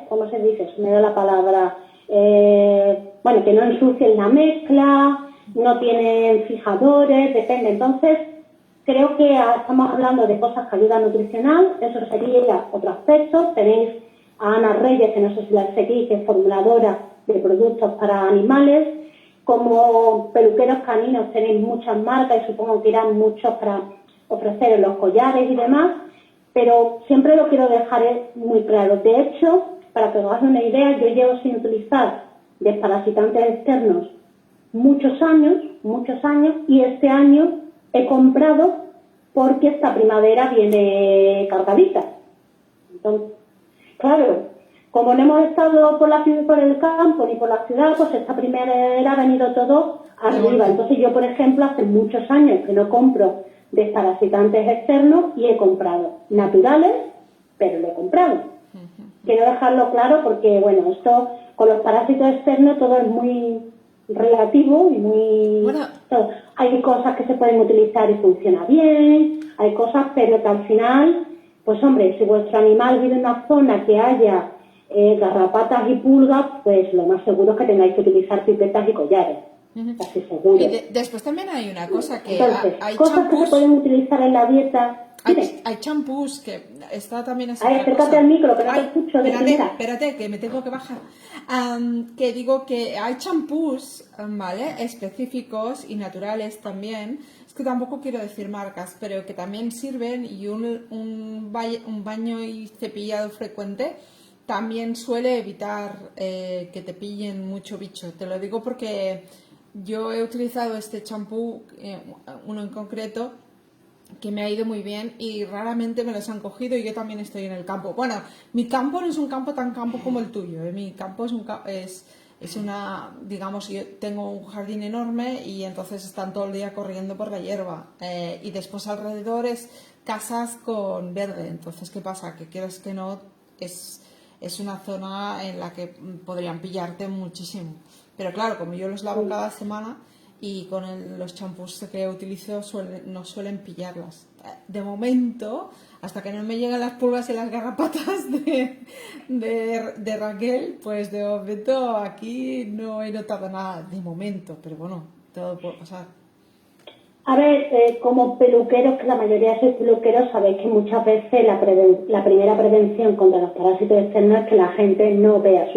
¿cómo se dice? Se me da la palabra. Bueno, que no ensucien la mezcla, no tienen fijadores, depende. Entonces, creo que estamos hablando de cosas de calidad nutricional, eso sería otro aspecto. Tenéis a Ana Reyes, que no sé si la seguís, que es formuladora de productos para animales. Como peluqueros caninos tenéis muchas marcas y supongo que irán muchos para ofrecer en los collares y demás, pero siempre lo quiero dejar muy claro. De hecho, para que os hagáis una idea, yo llevo sin utilizar desparasitantes externos muchos años, y este año he comprado porque esta primavera viene cargadita. Entonces, claro, como no hemos estado por la ciudad, por el campo ni por la ciudad, pues esta primavera ha venido todo arriba. Entonces yo, por ejemplo, hace muchos años que no compro desparasitantes externos y he comprado naturales, pero lo he comprado. Quiero dejarlo claro porque, bueno, esto con los parásitos externos todo es muy relativo y muy... Bueno. Todo. Hay cosas que se pueden utilizar y funciona bien, hay cosas, pero que al final, pues hombre, si vuestro animal vive en una zona que haya garrapatas y pulgas, pues lo más seguro es que tengáis que utilizar pipetas y collares. Casi seguro. Y después también hay una cosa que Entonces, hay cosas champús, que se pueden utilizar en la dieta. hay champús que está también así. Ay, acércate al micro, que no te escucho de primera. Espérate, que me tengo que bajar. Que digo que hay champús, ¿vale? Específicos y naturales también. Es que tampoco quiero decir marcas, pero que también sirven y un baño y cepillado frecuente también suele evitar que te pillen mucho bicho. Te lo digo porque yo he utilizado este champú, uno en concreto, que me ha ido muy bien y raramente me los han cogido y yo también estoy en el campo. Bueno, mi campo no es un campo tan campo como el tuyo, ¿eh? Mi campo es una, digamos, yo tengo un jardín enorme y entonces están todo el día corriendo por la hierba y después alrededor es casas con verde. Entonces, ¿qué pasa? Que quieras que no, es una zona en la que podrían pillarte muchísimo. Pero claro, como yo los lavo cada semana y con los champús que utilizo no suelen pillarlas. De momento, hasta que no me lleguen las pulgas y las garrapatas de Raquel, pues de momento aquí no he notado nada, de momento, pero bueno, todo puede pasar. A ver, como peluqueros, que la mayoría de sois peluqueros, sabéis que muchas veces la primera prevención contra los parásitos externos es que la gente no vea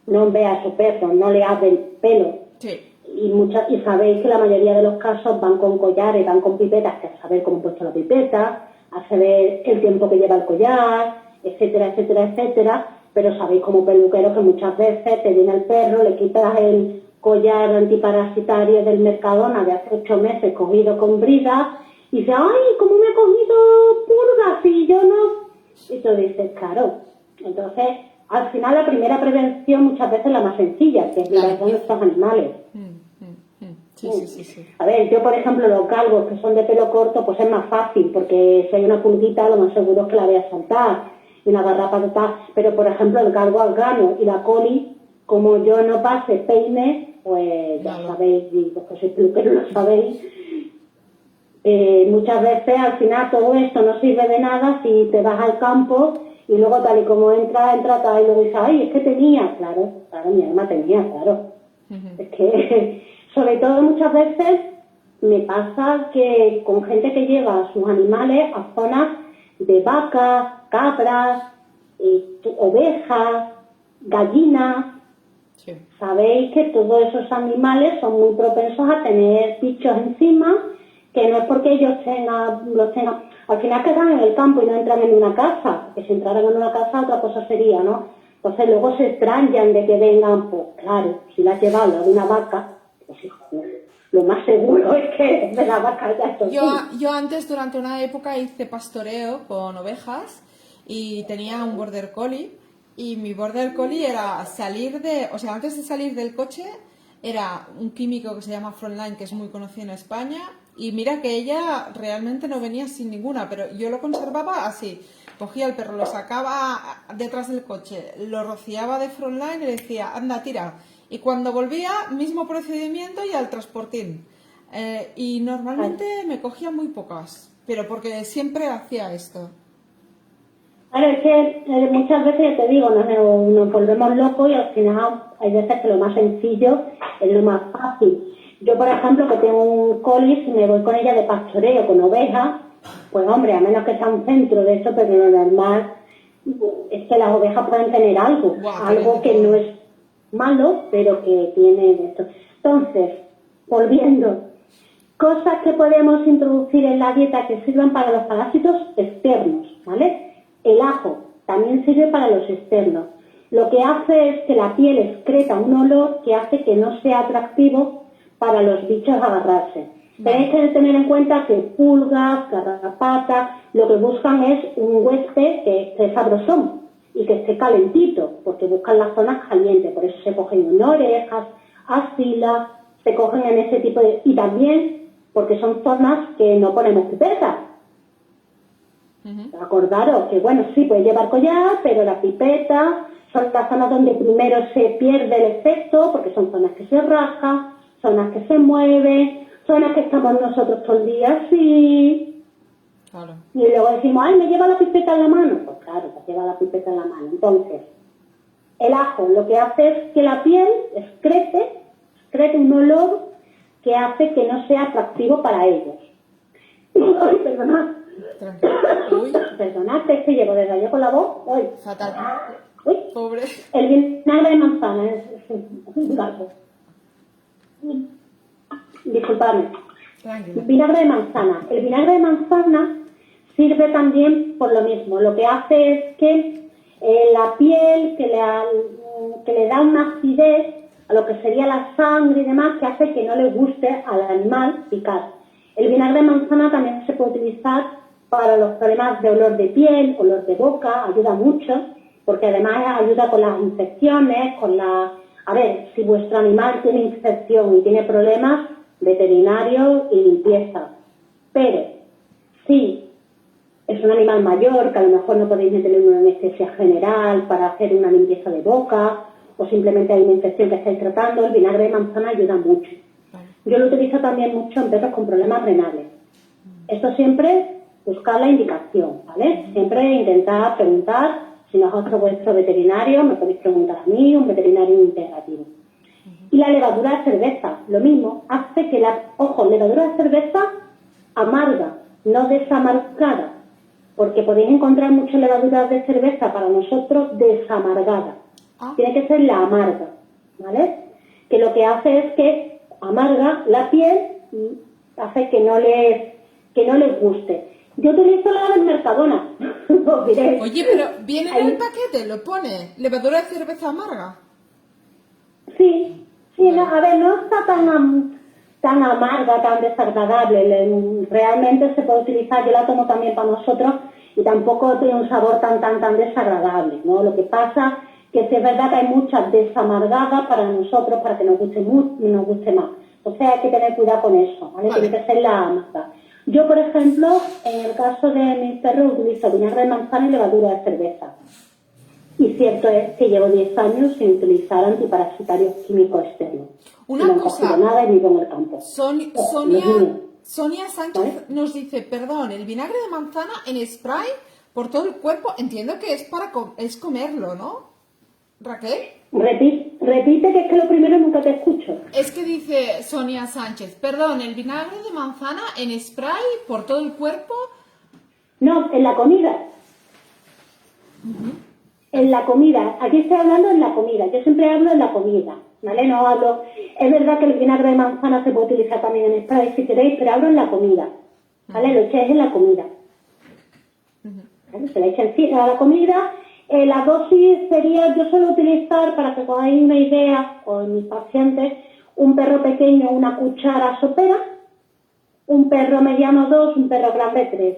no vea a su perro, no le haga el pelo. Sí. Y sabéis que la mayoría de los casos van con collares, van con pipetas, que a saber cómo he puesto la pipeta, a saber el tiempo que lleva el collar, etcétera, etcétera, etcétera. Pero sabéis como peluqueros que muchas veces te viene el perro, le quitas el collar antiparasitario del Mercadona de hace 8 meses cogido con brida y dices, ¡ay, cómo me he cogido pulgas! Y yo no... Y tú dices, claro. Entonces, al final la primera prevención muchas veces es la más sencilla, que es la de nuestros animales. Sí. A ver, yo por ejemplo los galgos que son de pelo corto, pues es más fácil, porque si hay una pulguita lo más seguro es que la voy a saltar y una garrapata, pero por ejemplo el galgo al grano y la coli, como yo no pase peine, pues ya sabéis, y los que sois peluqueros lo sabéis, muchas veces al final todo esto no sirve de nada si te vas al campo y luego tal y como entra tal y luego dices, ay, es que tenía, claro, mi alma tenía, claro. Es que, sobre todo muchas veces me pasa que con gente que lleva a sus animales a zonas de vacas, cabras, ovejas, gallinas, sabéis que todos esos animales son muy propensos a tener bichos encima, que no es porque ellos los tengan, al final quedan en el campo y no entran en una casa, porque si entraran en una casa otra cosa sería, ¿no? Entonces luego se extrañan de que vengan, pues claro, si la has llevado a una vaca, pues hijo, lo más seguro es que de la vaca ya esto. Yo antes, durante una época, hice pastoreo con ovejas y tenía un border collie. Y mi border collie era antes de salir del coche, era un químico que se llama Frontline, que es muy conocido en España, y mira que ella realmente no venía sin ninguna, pero yo lo conservaba así. Cogía el perro, lo sacaba detrás del coche, lo rociaba de Frontline y le decía, anda, tira. Y cuando volvía, mismo procedimiento y al transportín. Y normalmente me cogía muy pocas, pero porque siempre hacía esto. Claro, es que muchas veces, ya te digo, nos volvemos locos y al final hay veces que lo más sencillo es lo más fácil. Yo, por ejemplo, que tengo un collie, si me voy con ella de pastoreo con ovejas, pues hombre, a menos que sea un centro de eso, pero lo normal es que las ovejas pueden tener algo que no es malo, pero que tiene esto. Entonces, volviendo, cosas que podemos introducir en la dieta que sirvan para los parásitos externos, ¿vale? El ajo también sirve para los externos. Lo que hace es que la piel excreta un olor que hace que no sea atractivo para los bichos agarrarse. Tenéis que tener en cuenta que pulgas, garrapatas, lo que buscan es un huésped que esté sabrosón y que esté calentito, porque buscan las zonas calientes. Por eso se cogen en orejas, axilas, se cogen en ese tipo de... Y también porque son zonas que no ponemos pipetas. Acordaros que, bueno, sí, puede llevar collar, pero la pipeta son las zonas donde primero se pierde el efecto, porque son zonas que se rascan, zonas que se mueven, zonas que estamos nosotros todo el día así. Claro. Y luego decimos, ay, ¿me lleva la pipeta en la mano? Pues claro, te lleva la pipeta en la mano. Entonces, el ajo lo que hace es que la piel excrete un olor que hace que no sea atractivo para ellos. Ay, perdonad. Perdonad, es que llevo desde ayer con la voz. Uy. Fatal. Uy. Pobre. El vinagre de manzana es un gato. Disculpadme. Tranquila. Vinagre de manzana. El vinagre de manzana sirve también por lo mismo. Lo que hace es que la piel que le da una acidez a lo que sería la sangre y demás, que hace que no le guste al animal picar. El vinagre de manzana también se puede utilizar para los problemas de olor de piel, olor de boca, ayuda mucho, porque además ayuda con las infecciones, A ver, si vuestro animal tiene infección y tiene problemas, veterinario y limpieza. Pero si es un animal mayor, que a lo mejor no podéis meterle una anestesia general para hacer una limpieza de boca, o simplemente hay una infección que estáis tratando, el vinagre de manzana ayuda mucho. Yo lo utilizo también mucho en perros con problemas renales. Esto siempre buscar la indicación, ¿vale? Siempre intentar preguntar, si no es otro vuestro veterinario, me podéis preguntar a mí, un veterinario integrativo. Y la levadura de cerveza, lo mismo, hace que levadura de cerveza amarga, no desamargada, porque podéis encontrar muchas levaduras de cerveza para nosotros desamargadas. Tiene que ser la amarga, ¿vale? Que lo que hace es que amarga la piel y hace que no les guste. Yo utilizo la del Mercadona. Os diré. Oye, pero viene en el paquete, lo pone, levadura de cerveza amarga. Sí, no, a ver, no está tan amarga, tan desagradable. Realmente se puede utilizar, yo la tomo también para nosotros y tampoco tiene un sabor tan desagradable, ¿no? Lo que pasa que sí es verdad que hay muchas desamargadas para nosotros, para que nos guste más. Entonces hay que tener cuidado con eso, ¿vale? Tiene que ser la amarga. Yo, por ejemplo, en el caso de mis perros utilizo vinagre de manzana y levadura de cerveza. Y cierto es que llevo 10 años sin utilizar antiparasitarios químicos externos. Una no he cosa, cogido nada y vivo en el campo. Sonia Sánchez nos dice, perdón, el vinagre de manzana en spray por todo el cuerpo, entiendo que es es comerlo, ¿no? Raquel. Repite que es que lo primero nunca te escucho. Es que dice Sonia Sánchez, perdón, el vinagre de manzana en spray por todo el cuerpo. No, en la comida. En la comida. Aquí estoy hablando en la comida. Yo siempre hablo en la comida, ¿vale? No hablo... Es verdad que el vinagre de manzana se puede utilizar también en spray si queréis, pero hablo en la comida, ¿vale? Lo echáis en la comida. ¿Vale? Se le echa encima a la comida. La dosis sería, yo suelo utilizar, para que podáis una idea, con mis pacientes, un perro pequeño, una cuchara sopera, un perro mediano 2, un perro grande 3.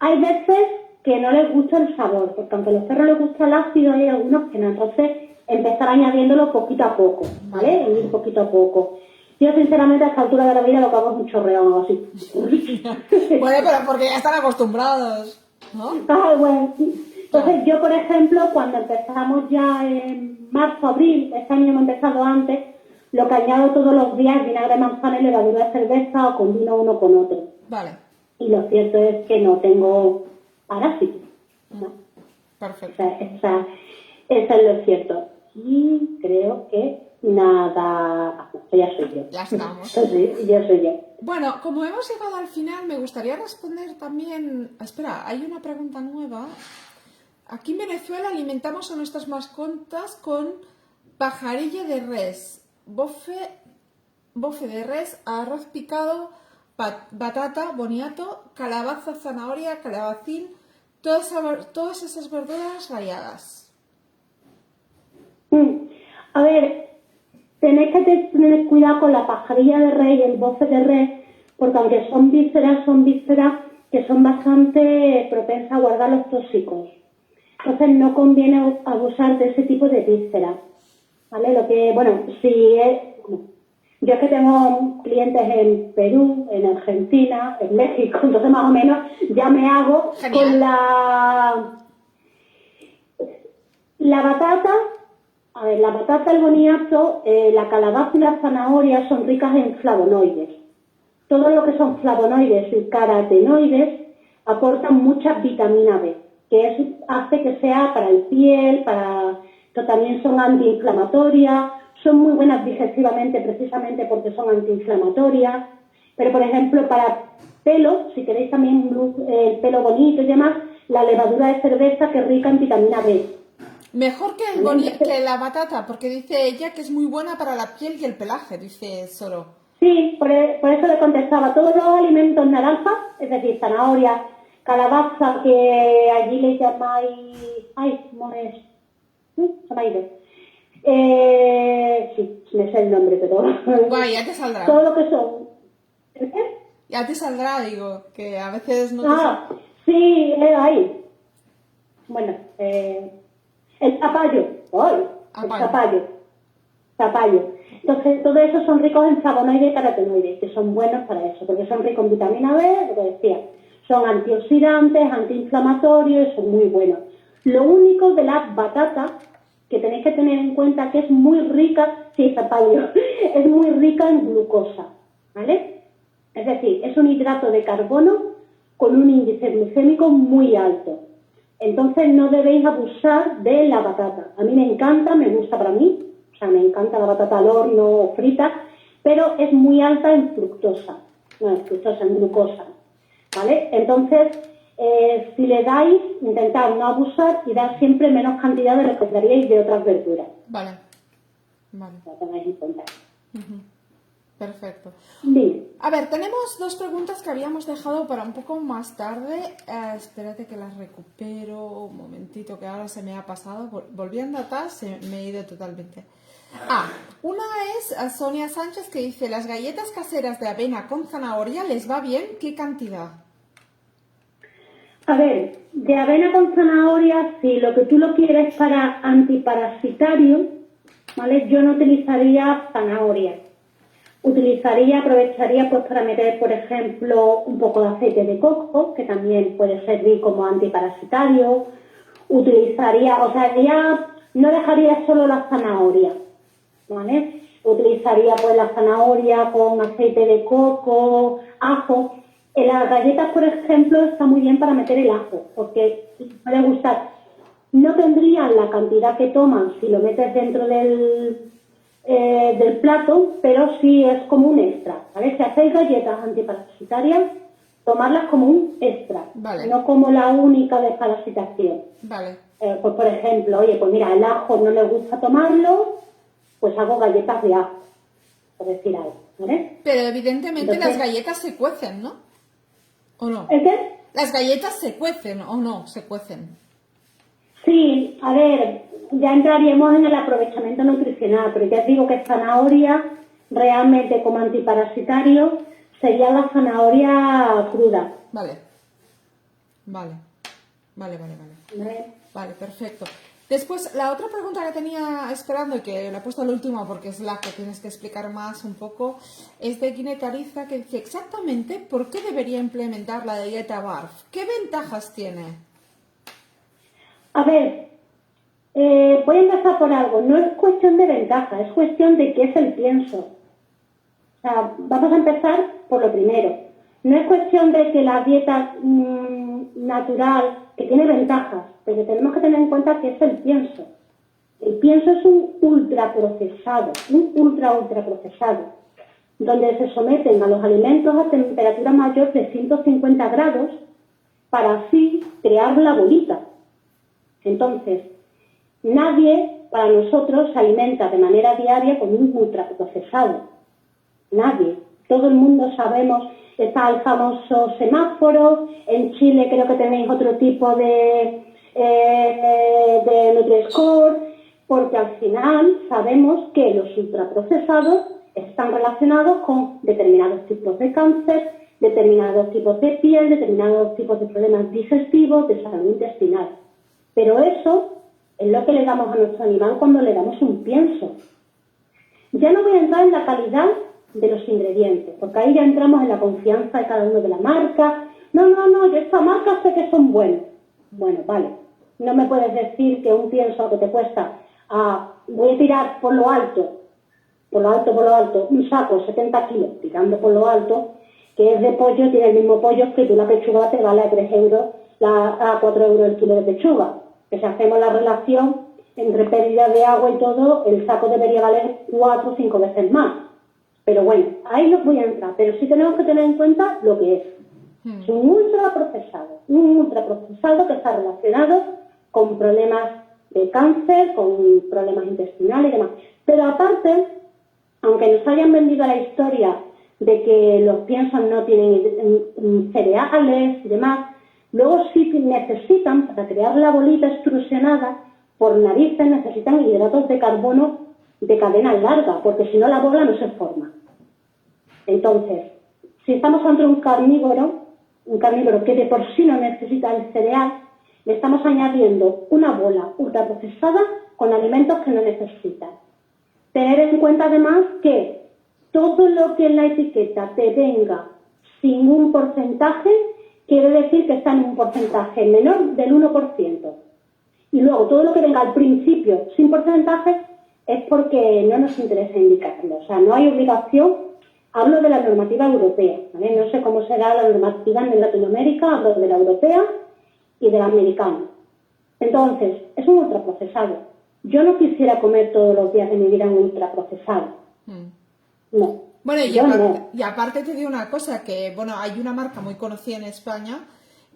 Hay veces que no les gusta el sabor, porque aunque a los perros les gusta el ácido, hay algunos que no, entonces empezar añadiéndolo poquito a poco, ¿vale? Ir poquito a poco. Yo sinceramente a esta altura de la vida lo que hago es un chorreón o así. Bueno, pero porque ya están acostumbrados, ¿no? Ah, bueno, sí. Entonces yo, por ejemplo, cuando empezamos ya en marzo, abril, este año hemos empezado antes, lo que añado todos los días es vinagre de manzana y levadura de cerveza o combino uno con otro. Vale. Y lo cierto es que no tengo parásitos, ¿no? Perfecto. O sea, eso es lo cierto. Y creo que nada... ya soy yo. Ya estamos. Sí, ya soy yo. Bueno, como hemos llegado al final, me gustaría responder también... Espera, hay una pregunta nueva. Aquí en Venezuela alimentamos a nuestras mascotas con pajarilla de res, bofe de res, arroz picado, batata, boniato, calabaza, zanahoria, calabacín, todas esas verduras ralladas. A ver, tenéis que tener cuidado con la pajarilla de res y el bofe de res, porque aunque son vísceras que son bastante propensas a guardar los tóxicos. Entonces no conviene abusar de ese tipo de vísceras, ¿vale? Lo que, bueno, si es... Yo es que tengo clientes en Perú, en Argentina, en México, entonces más o menos ya me hago con la batata. A ver, la batata, el boniato, la calabaza y la zanahoria son ricas en flavonoides. Todo lo que son flavonoides y carotenoides aportan mucha vitamina B, que hace que sea para el piel, que también son antiinflamatorias, son muy buenas digestivamente precisamente porque son antiinflamatorias, pero por ejemplo para pelo, si queréis también el pelo bonito y demás, la levadura de cerveza que es rica en vitamina B. Mejor que la batata, porque dice ella que es muy buena para la piel y el pelaje, dice Soro. Sí, por eso le contestaba, todos los alimentos naranjas, es decir, zanahoria, calabaza, que allí le llamáis... Ay, ¿cómo es? Se me ha ido. Sí, me sé el nombre, pero... Bueno, ya te saldrá. Todo lo que son... ¿El qué? Ya te saldrá, digo, que a veces no te sí, ahí. Bueno, el zapallo. ¡Ay! El zapallo. Entonces, todo eso son ricos en flavonoides y carotenoides, que son buenos para eso, porque son ricos en vitamina B, lo que decía. Son antioxidantes, antiinflamatorios, son muy buenos. Lo único de las batatas que tenéis que tener en cuenta que es muy rica, sí, zapallo, es muy rica en glucosa, ¿vale? Es decir, es un hidrato de carbono con un índice glucémico muy alto. Entonces no debéis abusar de la batata. A mí me encanta, me gusta para mí, o sea, me encanta la batata al horno o frita, pero es muy alta en fructosa, no en fructosa, en glucosa, ¿vale? Entonces, si le dais, intentad no abusar y dar siempre menos cantidad de lo que daríais de otras verduras. Vale. Vale. Lo tengáis en cuenta. Perfecto. Bien. A ver, tenemos dos preguntas que habíamos dejado para un poco más tarde. Espérate que las recupero un momentito, que ahora se me ha pasado. Volviendo atrás, me he ido totalmente. Una es a Sonia Sánchez que dice, las galletas caseras de avena con zanahoria, ¿les va bien? ¿Qué cantidad? A ver, de avena con zanahoria, si lo que tú lo quieres para antiparasitario, ¿vale? Yo no utilizaría zanahoria. Aprovecharía pues para meter, por ejemplo, un poco de aceite de coco, que también puede servir como antiparasitario. Ya no dejaría solo la zanahoria, ¿vale? Utilizaría pues la zanahoria con aceite de coco, ajo. En las galletas, por ejemplo, está muy bien para meter el ajo, porque puede gustar. No tendrían la cantidad que toman si lo metes dentro del plato, pero sí es como un extra, ¿vale? Si hacéis galletas antiparasitarias, tomarlas como un extra, Vale. no como la única desparasitación. Vale. Pues por ejemplo, oye, pues mira, el ajo no les gusta tomarlo, pues hago galletas de ajo, por decir algo, ¿vale? Pero evidentemente Entonces, las galletas se cuecen, ¿no? ¿O no? ¿el qué? Las galletas se cuecen, ¿o no? Se cuecen. Sí, a ver, ya entraríamos en el aprovechamiento nutricional, pero ya os digo que zanahoria realmente como antiparasitario sería la zanahoria cruda. Vale. ¿Vale? Vale, perfecto. Después, la otra pregunta que tenía esperando y que la he puesto al último porque es la que tienes que explicar más un poco, es de Guinetariza, que dice exactamente por qué debería implementar la dieta BARF. ¿Qué ventajas tiene? A ver, voy a empezar por algo. No es cuestión de ventaja, es cuestión de qué es el pienso. O sea, vamos a empezar por lo primero. No es cuestión de que la dieta natural, que tiene ventajas, pero tenemos que tener en cuenta que es el pienso. El pienso es un ultraprocesado, donde se someten a los alimentos a temperatura mayor de 150 grados para así crear la bolita. Entonces, nadie para nosotros se alimenta de manera diaria con un ultraprocesado. Nadie. Todo el mundo sabemos, está el famoso semáforo, en Chile creo que tenéis otro tipo de Nutri-Score, porque al final sabemos que los ultraprocesados están relacionados con determinados tipos de cáncer, determinados tipos de piel, determinados tipos de problemas digestivos, de salud intestinal. Pero eso es lo que le damos a nuestro animal cuando le damos un pienso. Ya no voy a entrar en la calidad de los ingredientes, porque ahí ya entramos en la confianza de cada uno de la marca. No, yo esta marca sé que son buenos. Bueno, vale. No me puedes decir que un pienso que te cuesta, voy a tirar por lo alto, un saco 70 kilos, tirando por lo alto, que es de pollo, tiene el mismo pollo que una pechuga te vale a 3 euros, a 4 euros el kilo de pechuga. Que si hacemos la relación entre pérdida de agua y todo, el saco debería valer 4 o 5 veces más. Pero bueno, ahí no voy a entrar, pero sí tenemos que tener en cuenta lo que es. Es un ultraprocesado que está relacionado con problemas de cáncer, con problemas intestinales y demás. Pero aparte, aunque nos hayan vendido la historia de que los piensos no tienen cereales y demás, luego sí necesitan, para crear la bolita extrusionada, por narices necesitan hidratos de carbono de cadena larga, porque si no la bola no se forma. Entonces, si estamos ante un carnívoro que de por sí no necesita el cereal, le estamos añadiendo una bola ultraprocesada con alimentos que no necesita. Tener en cuenta además que todo lo que en la etiqueta te venga sin un porcentaje, quiere decir que está en un porcentaje menor del 1%. Y luego todo lo que venga al principio sin porcentaje es porque no nos interesa indicarlo. O sea, no hay obligación. Hablo de la normativa europea, ¿vale? No sé cómo será la normativa en Latinoamérica, hablo de la europea y de la americana. Entonces, es un ultraprocesado. yo no quisiera comer todos los días de mi vida un ultraprocesado. No. Bueno, Yo no. y aparte te digo una cosa, que bueno, hay una marca muy conocida en España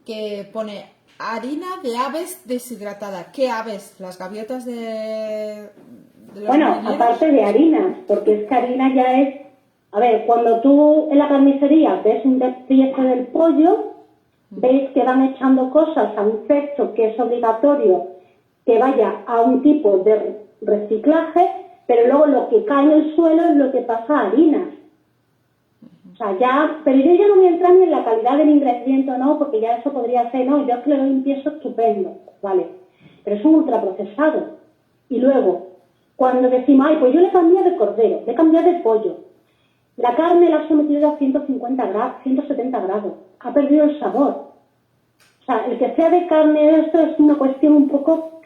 que pone harina de aves deshidratada. ¿Qué aves? ¿Las gaviotas de los Bueno, marineros? aparte de harinas, porque es que harina ya es... A ver, cuando tú en la carnicería ves un despiece del pollo, veis que van echando cosas a un cesto que es obligatorio que vaya a un tipo de reciclaje, pero luego lo que cae en el suelo es lo que pasa a harinas. O sea, ya, pero yo ya no voy a entrar ni en la calidad del ingrediente o no, porque ya eso podría ser, no, yo es que le doy un pienso estupendo, vale, pero es un ultraprocesado. Y luego, cuando decimos, ay, pues yo le cambié de cordero, le cambié de pollo, la carne la ha sometido a 150 grados, 170 grados, ha perdido el sabor. O sea, el que sea de carne, esto es una cuestión un poco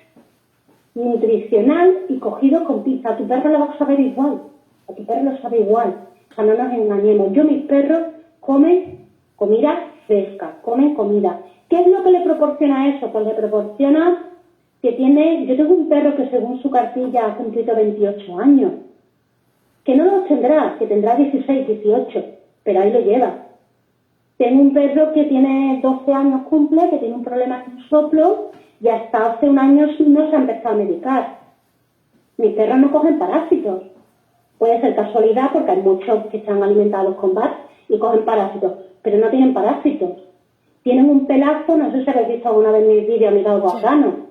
nutricional y cogido con pinza. A tu perro le va a saber igual, a tu perro lo sabe igual. O sea, no nos engañemos. Mis perros comen comida fresca, comen comida. ¿Qué es lo que le proporciona eso? Pues le proporciona que yo tengo un perro que según su cartilla ha cumplido 28 años, que no los tendrá, que tendrá 16, 18, pero ahí lo lleva. Tengo un perro que tiene 12 años cumple, que tiene un problema con un soplo y hasta hace un año no se ha empezado a medicar. Mis perros no cogen parásitos. Puede ser casualidad porque hay muchos que están alimentados con VAR y cogen parásitos, pero no tienen parásitos. Tienen un pelazo, no sé si habéis visto alguna vez mis vídeos, mirado afgano,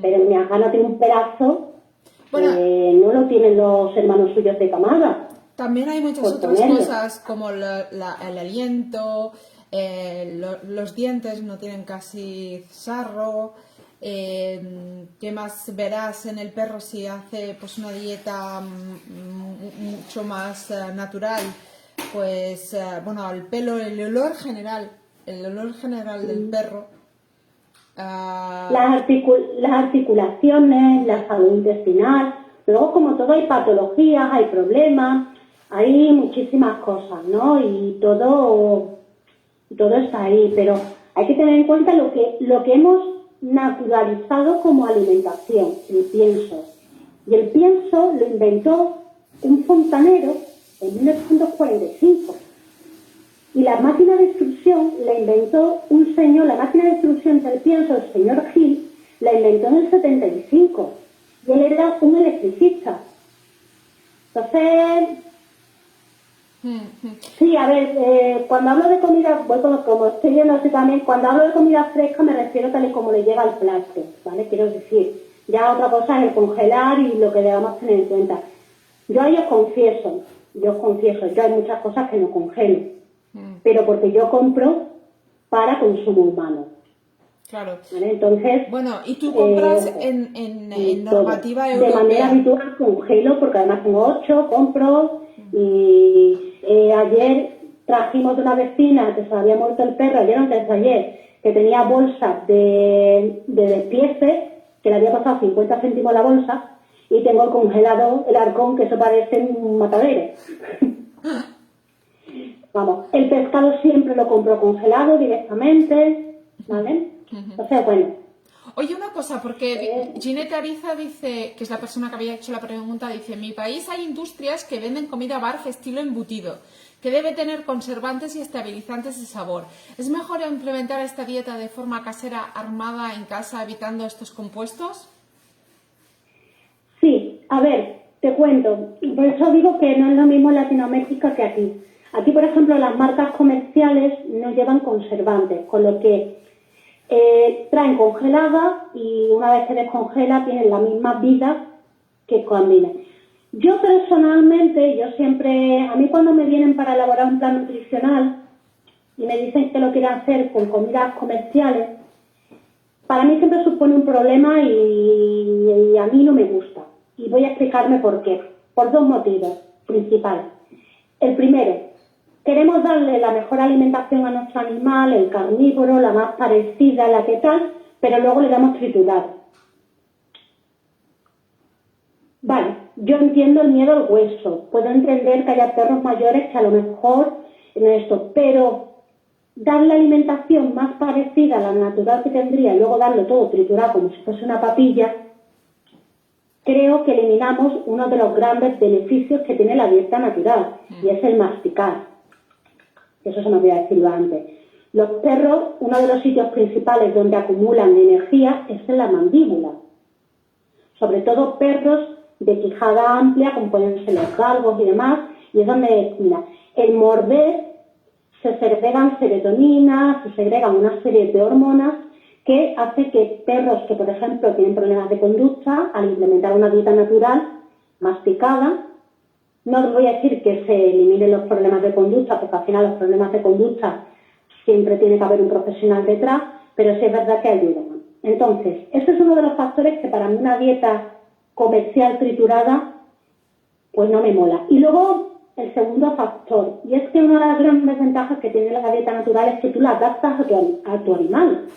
pero mi afgano tiene un pelazo que no lo tienen los hermanos suyos de camada. También hay muchas otras cosas como el aliento, los dientes no tienen casi sarro. ¿Qué más verás en el perro si hace pues una dieta mucho más natural? Pues bueno, el pelo, el olor general del perro. Las articulaciones, la salud intestinal. Luego, como todo, hay patologías, hay problemas, hay muchísimas cosas, ¿no? Y todo está ahí, pero hay que tener en cuenta lo que hemos naturalizado como alimentación, el pienso. Y el pienso lo inventó un fontanero en 1945. Y la máquina de extrusión la inventó un señor, la máquina de extrusión del pienso, el señor Gil, la inventó en el 75. Y él era un electricista. Entonces, sí, a ver, cuando hablo de comida, bueno, como estoy viendo así también, cuando hablo de comida fresca me refiero tal y como le llega al plato, ¿vale? Quiero decir, ya otra cosa es el congelar y lo que debamos tener en cuenta. Yo os confieso, yo hay muchas cosas que no congelo, pero porque yo compro para consumo humano. Claro. ¿Vale? Entonces, bueno, y tú compras en normativa europea. De manera habitual congelo, porque además tengo 8, compro. Y ayer trajimos de una vecina que se había muerto el perro, ayer antes de ayer, que tenía bolsas de despiece, que le había pasado 50 céntimos la bolsa, y tengo congelado el arcón, que eso parece un matadero. Vamos, el pescado siempre lo compro congelado directamente, ¿vale? O sea, bueno. Oye, una cosa, porque Ginette Ariza dice, que es la persona que había hecho la pregunta, dice, en mi país hay industrias que venden comida barf estilo embutido, que debe tener conservantes y estabilizantes de sabor. ¿Es mejor implementar esta dieta de forma casera, armada en casa, evitando estos compuestos? Sí, a ver, te cuento. Por eso digo que no es lo mismo en Latinoamérica que aquí. Aquí, por ejemplo, las marcas comerciales no llevan conservantes, con lo que traen congelada y una vez que descongela tienen la misma vida que cuando viene. Yo personalmente, a mí cuando me vienen para elaborar un plan nutricional y me dicen que lo quieren hacer con comidas comerciales, para mí siempre supone un problema y a mí no me gusta. Y voy a explicarme por qué. Por 2 motivos principales. El primero, queremos darle la mejor alimentación a nuestro animal, el carnívoro, la más parecida, la que tal, pero luego le damos triturar. Vale, yo entiendo el miedo al hueso, puedo entender que haya perros mayores que a lo mejor en esto, pero darle alimentación más parecida a la natural que tendría y luego darle todo triturado como si fuese una papilla, creo que eliminamos uno de los grandes beneficios que tiene la dieta natural, y es el masticar. Eso se me olvidó decirlo antes. Los perros, uno de los sitios principales donde acumulan energía es en la mandíbula. Sobre todo perros de quijada amplia, como pueden ser los galgos y demás, y es donde, mira, el morder se segregan serotonina, se segregan una serie de hormonas que hace que perros que, por ejemplo, tienen problemas de conducta, al implementar una dieta natural masticada, no os voy a decir que se eliminen los problemas de conducta, porque al final los problemas de conducta siempre tiene que haber un profesional detrás, pero sí es verdad que ayudan. Entonces, ese es uno de los factores que para mí una dieta comercial triturada, pues no me mola. Y luego, el segundo factor, y es que una de las grandes ventajas que tiene la dieta natural es que tú la adaptas a tu animal,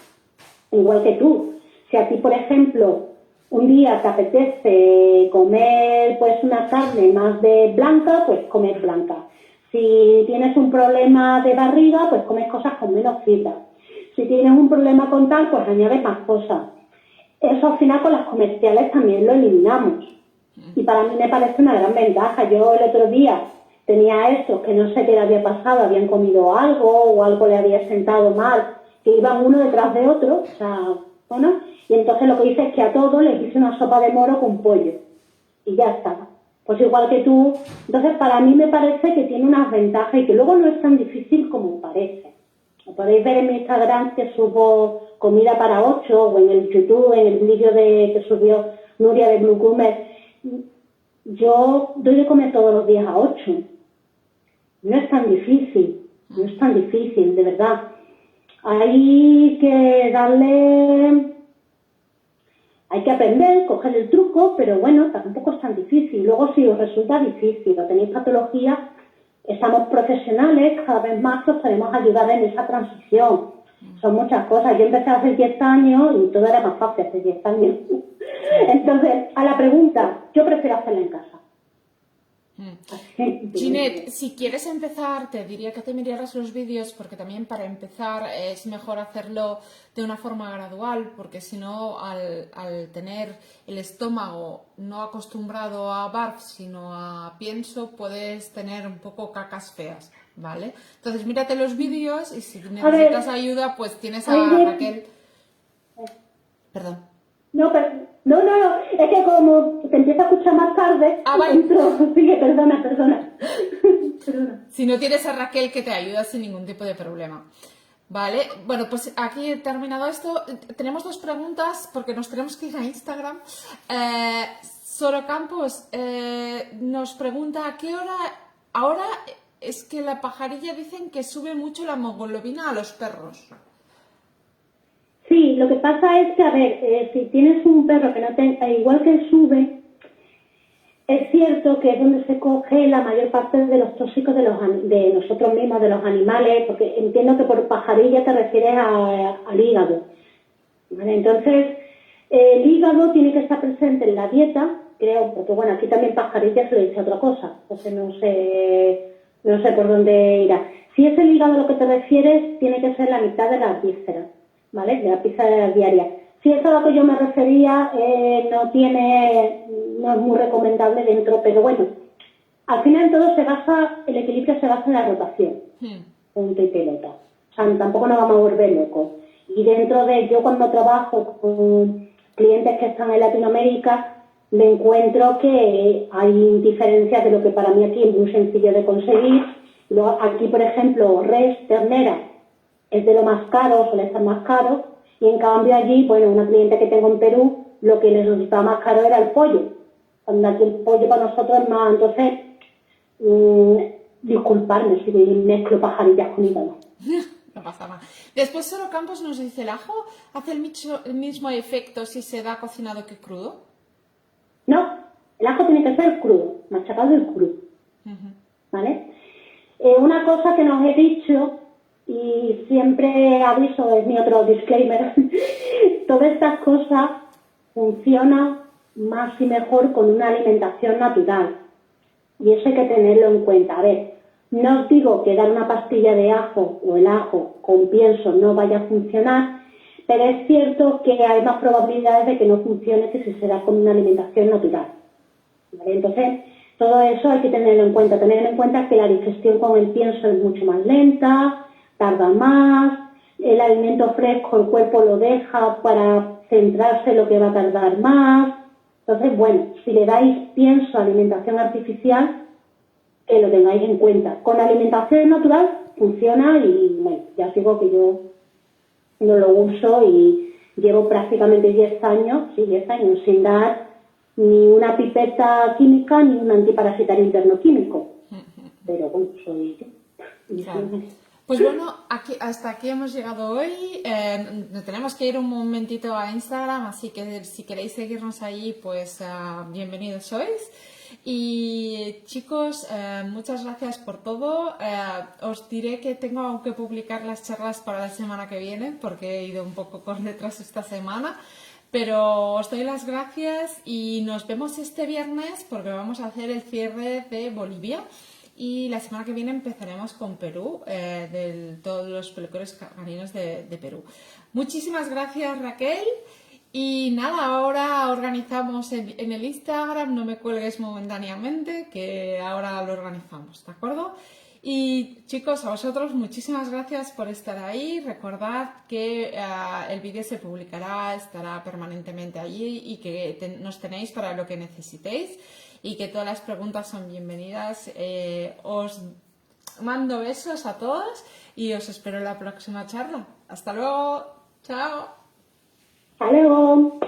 igual que tú. Si a ti, por ejemplo, un día te apetece comer pues una carne más de blanca, pues comes blanca. Si tienes un problema de barriga, pues comes cosas con menos fibra. Si tienes un problema con tal, pues añades más cosas. Eso al final con las comerciales también lo eliminamos. Y para mí me parece una gran ventaja. Yo el otro día tenía estos que no sé qué le había pasado, habían comido algo o algo le había sentado mal, que iban uno detrás de otro, o sea, bueno, y entonces lo que hice es que a todos les hice una sopa de moro con pollo. Y ya está. Pues igual que tú. Entonces para mí me parece que tiene unas ventajas y que luego no es tan difícil como parece. Lo podéis ver en mi Instagram que subo comida para 8 o en el YouTube, en el vídeo que subió Nuria de Blue Gummer. Yo doy de comer todos los días a 8. No es tan difícil, no es tan difícil, de verdad. Hay que hay que aprender, coger el truco, pero bueno, tampoco es tan difícil. Luego si os resulta difícil o tenéis patología, estamos profesionales, cada vez más os podemos ayudar en esa transición. Son muchas cosas. Yo empecé hace 10 años y todo era más fácil hace 10 años. Entonces, a la pregunta, yo prefiero hacerla en casa. Ginette, si quieres empezar, te diría que te miraras los vídeos porque también para empezar es mejor hacerlo de una forma gradual, porque si no, al tener el estómago no acostumbrado a barf, sino a pienso, puedes tener un poco cacas feas, ¿vale? Entonces mírate los vídeos y si necesitas ayuda, pues tienes a Raquel. Perdón. No, es que como te empiezo a escuchar más tarde, vale. Sigue, perdona. Si no tienes a Raquel que te ayuda sin ningún tipo de problema. Vale, bueno, pues aquí he terminado esto. Tenemos 2 preguntas porque nos tenemos que ir a Instagram. Soro Campos nos pregunta ¿a qué hora? Ahora es que la pajarilla dicen que sube mucho la hemoglobina a los perros. Sí, lo que pasa es que, a ver, si tienes un perro que no tenga, igual que sube, es cierto que es donde se coge la mayor parte de los tóxicos de nosotros mismos, de los animales, porque entiendo que por pajarilla te refieres al hígado. ¿Vale? Entonces, el hígado tiene que estar presente en la dieta, creo, porque bueno, aquí también pajarilla se le dice otra cosa, entonces no sé por dónde irá. Si es el hígado a lo que te refieres, tiene que ser la mitad de las vísceras, ¿vale? De la pizza diaria. Si es a lo que yo me refería, no es muy recomendable dentro, pero bueno, al final todo el equilibrio se basa en la rotación, punto y pelota. O sea, tampoco nos vamos a volver locos. Y yo cuando trabajo con clientes que están en Latinoamérica, me encuentro que hay diferencias de lo que para mí aquí es muy sencillo de conseguir. Aquí, por ejemplo, res, ternera, es de lo más caro, suele estar más caro, y en cambio allí, bueno, una cliente que tengo en Perú, lo que les resultaba más caro era el pollo, cuando aquí el pollo para nosotros es más, entonces, disculparme si mezclo pajarillas con hígado. No pasa nada. Después Soro Campos nos dice, ¿el ajo hace el mismo efecto si se da cocinado que crudo? No, el ajo tiene que ser crudo, machacado y crudo, ¿vale? Una cosa que nos he dicho, y siempre aviso, es mi otro disclaimer, todas estas cosas funcionan más y mejor con una alimentación natural. Y eso hay que tenerlo en cuenta. A ver, no os digo que dar una pastilla de ajo o el ajo con pienso no vaya a funcionar, pero es cierto que hay más probabilidades de que no funcione que si se da con una alimentación natural. ¿Vale? Entonces, todo eso hay que tenerlo en cuenta. Tener en cuenta que la digestión con el pienso es mucho más lenta, tarda más, el alimento fresco el cuerpo lo deja para centrarse en lo que va a tardar más. Entonces, bueno, si le dais pienso a alimentación artificial, que lo tengáis en cuenta. Con alimentación natural funciona y, bueno, ya os digo que yo no lo uso y llevo prácticamente 10 años sin dar ni una pipeta química ni un antiparasitario interno químico. Pero bueno, soy yo. Claro. Pues bueno, hasta aquí hemos llegado hoy. Nos tenemos que ir un momentito a Instagram, así que si queréis seguirnos ahí, pues bienvenidos sois. Y chicos, muchas gracias por todo. Os diré que tengo que publicar las charlas para la semana que viene, porque he ido un poco con retraso esta semana. Pero os doy las gracias y nos vemos este viernes porque vamos a hacer el cierre de Bolivia. Y la semana que viene empezaremos con Perú, de todos los peluqueros caninos de Perú. Muchísimas gracias, Raquel. Y nada, ahora organizamos en el Instagram, no me cuelgues momentáneamente, que ahora lo organizamos, ¿de acuerdo? Y chicos, a vosotros muchísimas gracias por estar ahí. Recordad que el vídeo se publicará, estará permanentemente allí y que nos tenéis para lo que necesitéis y que todas las preguntas son bienvenidas. Os mando besos a todos y os espero en la próxima charla. Hasta luego. Chao. Hasta luego.